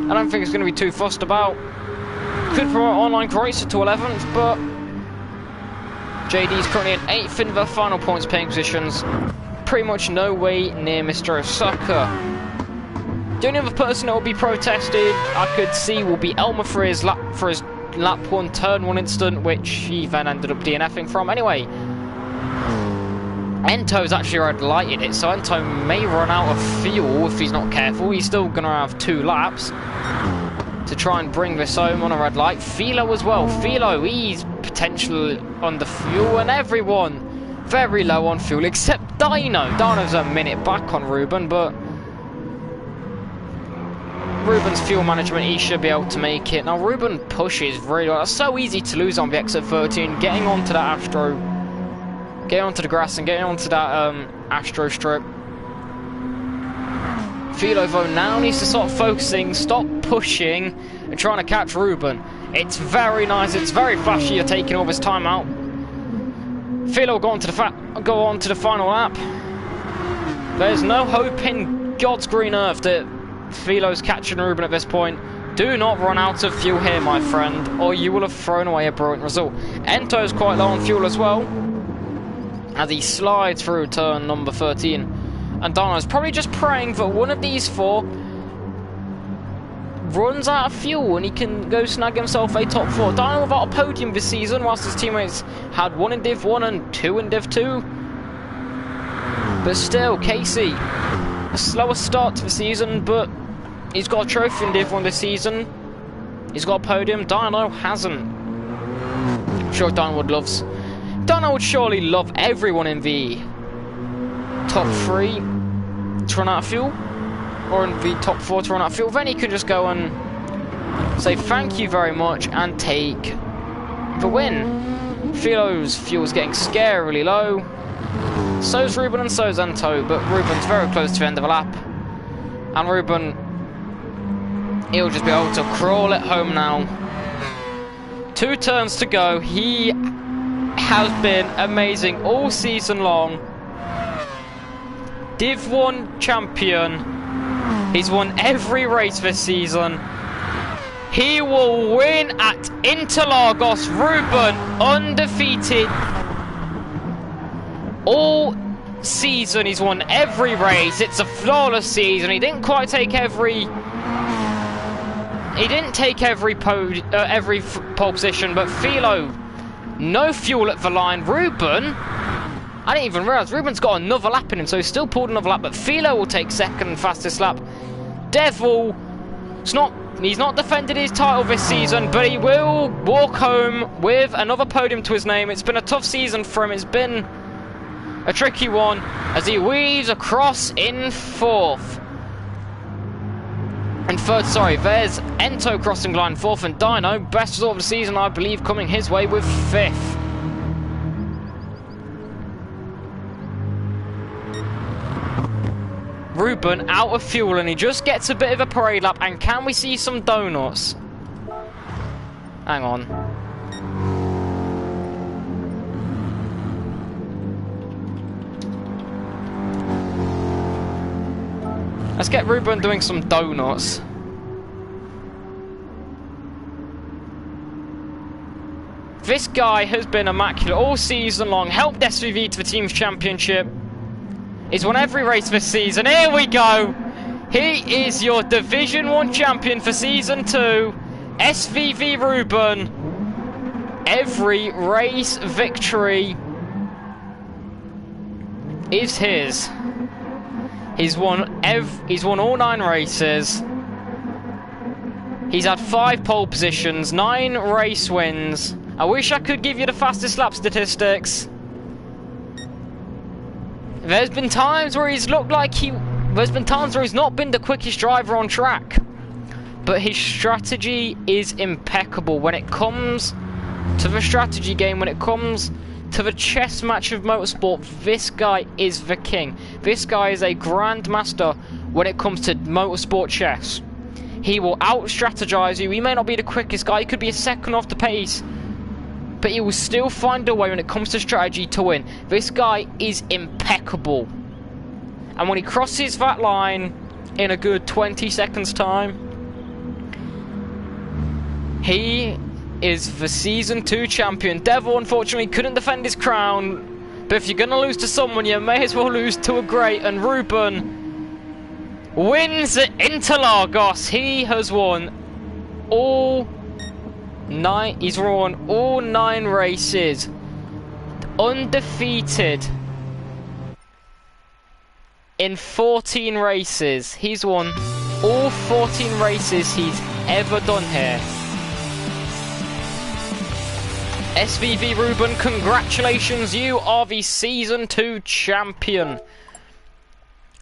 I don't think it's going to be too fussed about. Could promote Online Racer to 11th, but JD's currently in 8th in the final points paying positions. Pretty much no way near Mr. Osaka. The only other person that will be protested, I could see, will be Elmer for his lap 1 turn 1 incident, which he then ended up DNFing from. Anyway, Ento's actually red lighted it, so Ento may run out of fuel if he's not careful. He's still going to have 2 laps to try and bring this home on a red light. Philo as well. Philo, he's potentially under fuel, and everyone very low on fuel except Dino. Dino's a minute back on Ruben, but Ruben's fuel management, he should be able to make it. Now Ruben pushes really well. It's so easy to lose on the exit 13, getting onto that Astro, getting onto the grass and getting onto that Astro strip. Philo though now needs to start focusing, stop pushing and trying to catch Ruben. It's very nice, it's very flashy, you're taking all this time out. Philo go on to the final lap. There's no hope in God's green earth that Philo's catching Ruben at this point. Do not run out of fuel here, my friend, or you will have thrown away a brilliant result. Ento's quite low on fuel as well, as he slides through turn number 13. And Dino's probably just praying that one of these four runs out of fuel and he can go snag himself a top 4. Dino without a podium this season, whilst his teammates had 1 in Div 1 and 2 in Div 2. But still, Casey, a slower start to the season, but he's got a trophy in Div 1 this season. He's got a podium. Dino hasn't. I'm sure Dino would surely love everyone in the top 3 to run out of fuel, or in the top 4 to run out of fuel. Then he can just go and say thank you very much and take the win. Philo's fuel's getting scarily low. So's Ruben and so's Ento, but Ruben's very close to the end of the lap. And Ruben, he'll just be able to crawl it home now. 2 turns to go. He has been amazing all season long. Div 1 champion. He's won every race this season. He will win at Interlagos. Ruben undefeated all season. He's won every race. It's a flawless season. He didn't quite take every pole position, but Philo, no fuel at the line. Ruben, I didn't even realise Ruben's got another lap in him, so he's still pulled another lap, but Philo will take second fastest lap. Devil, he's not defended his title this season, but he will walk home with another podium to his name. It's been a tough season for him. It's been a tricky one as he weaves across in 4th. And 3rd, sorry, there's Ento crossing line 4th, and Dino, best result of the season, I believe, coming his way with 5th. Ruben out of fuel, and he just gets a bit of a parade lap. And can we see some donuts? Hang on. Let's get Ruben doing some donuts. This guy has been immaculate all season long. Helped SVV to the team's championship. He's won every race this season. Here we go. He is your Division 1 champion for Season 2. SVV Ruben. Every race victory is his. He's won all 9 races. He's had 5 pole positions, 9 race wins. I wish I could give you the fastest lap statistics. There's been times where he's looked like there's been times where he's not been the quickest driver on track. But his strategy is impeccable when it comes to the strategy game, when it comes to the chess match of motorsport. This guy is the king. This guy is a grandmaster when it comes to motorsport chess. He will out-strategize you. He may not be the quickest guy. He could be a second off the pace. But he will still find a way when it comes to strategy to win. This guy is impeccable. And when he crosses that line in a good 20 seconds time, he is the Season 2 champion. Devil, unfortunately, couldn't defend his crown. But if you're going to lose to someone, you may as well lose to a great. And Ruben wins at Interlagos. He has won all 9. He's won all 9 races. Undefeated in 14 races. He's won all 14 races he's ever done here. SVV Ruben, congratulations, you are the Season 2 champion.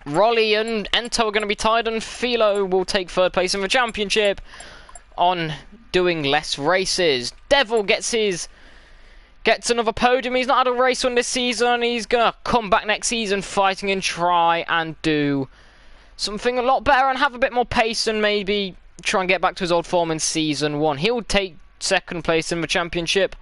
Rolly and Ento are going to be tied, and Philo will take 3rd place in the championship on doing less races. Devil gets another podium. He's not had a race win this season. He's going to come back next season fighting and try and do something a lot better and have a bit more pace and maybe try and get back to his old form in Season 1. He'll take 2nd place in the championship.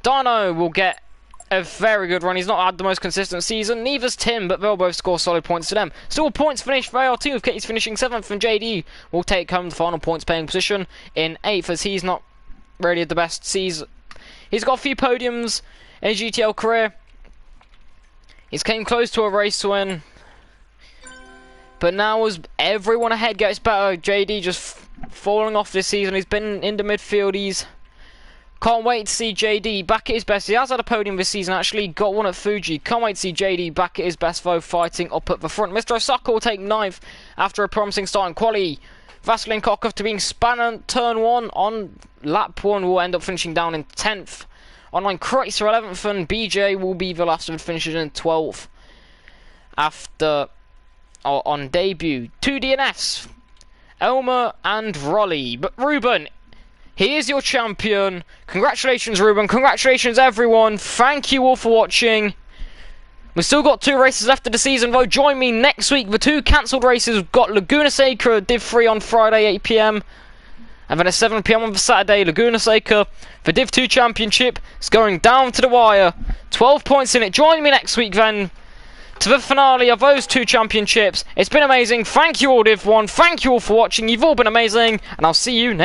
Dino will get a very good run. He's not had the most consistent season. Neither's Tim, but they'll both score solid points to them. Still points finished. They are too. With Kitty's finishing 7th, and JD will take home the final points paying position in 8th, as he's not really the best season. He's got a few podiums in his GTL career. He's came close to a race win. But now as everyone ahead gets better, JD just falling off this season. He's been in the midfield. Can't wait to see JD back at his best. He has had a podium this season, actually. Got one at Fuji. Can't wait to see JD back at his best, though, fighting up at the front. Mr. Osaka will take 9th after a promising start in quali. Vaseline Cock after being spun on turn 1 on lap 1 will end up finishing down in 10th. Online Kreutzer 11th, and BJ will be the last of the finishers in 12th. After, on debut, 2 DNFs. Elmer and Rolly. But Ruben, he is your champion. Congratulations, Ruben. Congratulations, everyone. Thank you all for watching. We've still got 2 races left of the season, though. Join me next week. The 2 cancelled races. We've got Laguna Seca, Div 3 on Friday, 8 PM. And then at 7 PM on the Saturday, Laguna Seca. The Div 2 Championship is going down to the wire. 12 points in it. Join me next week, then, to the finale of those 2 championships. It's been amazing. Thank you all, Div 1. Thank you all for watching. You've all been amazing. And I'll see you next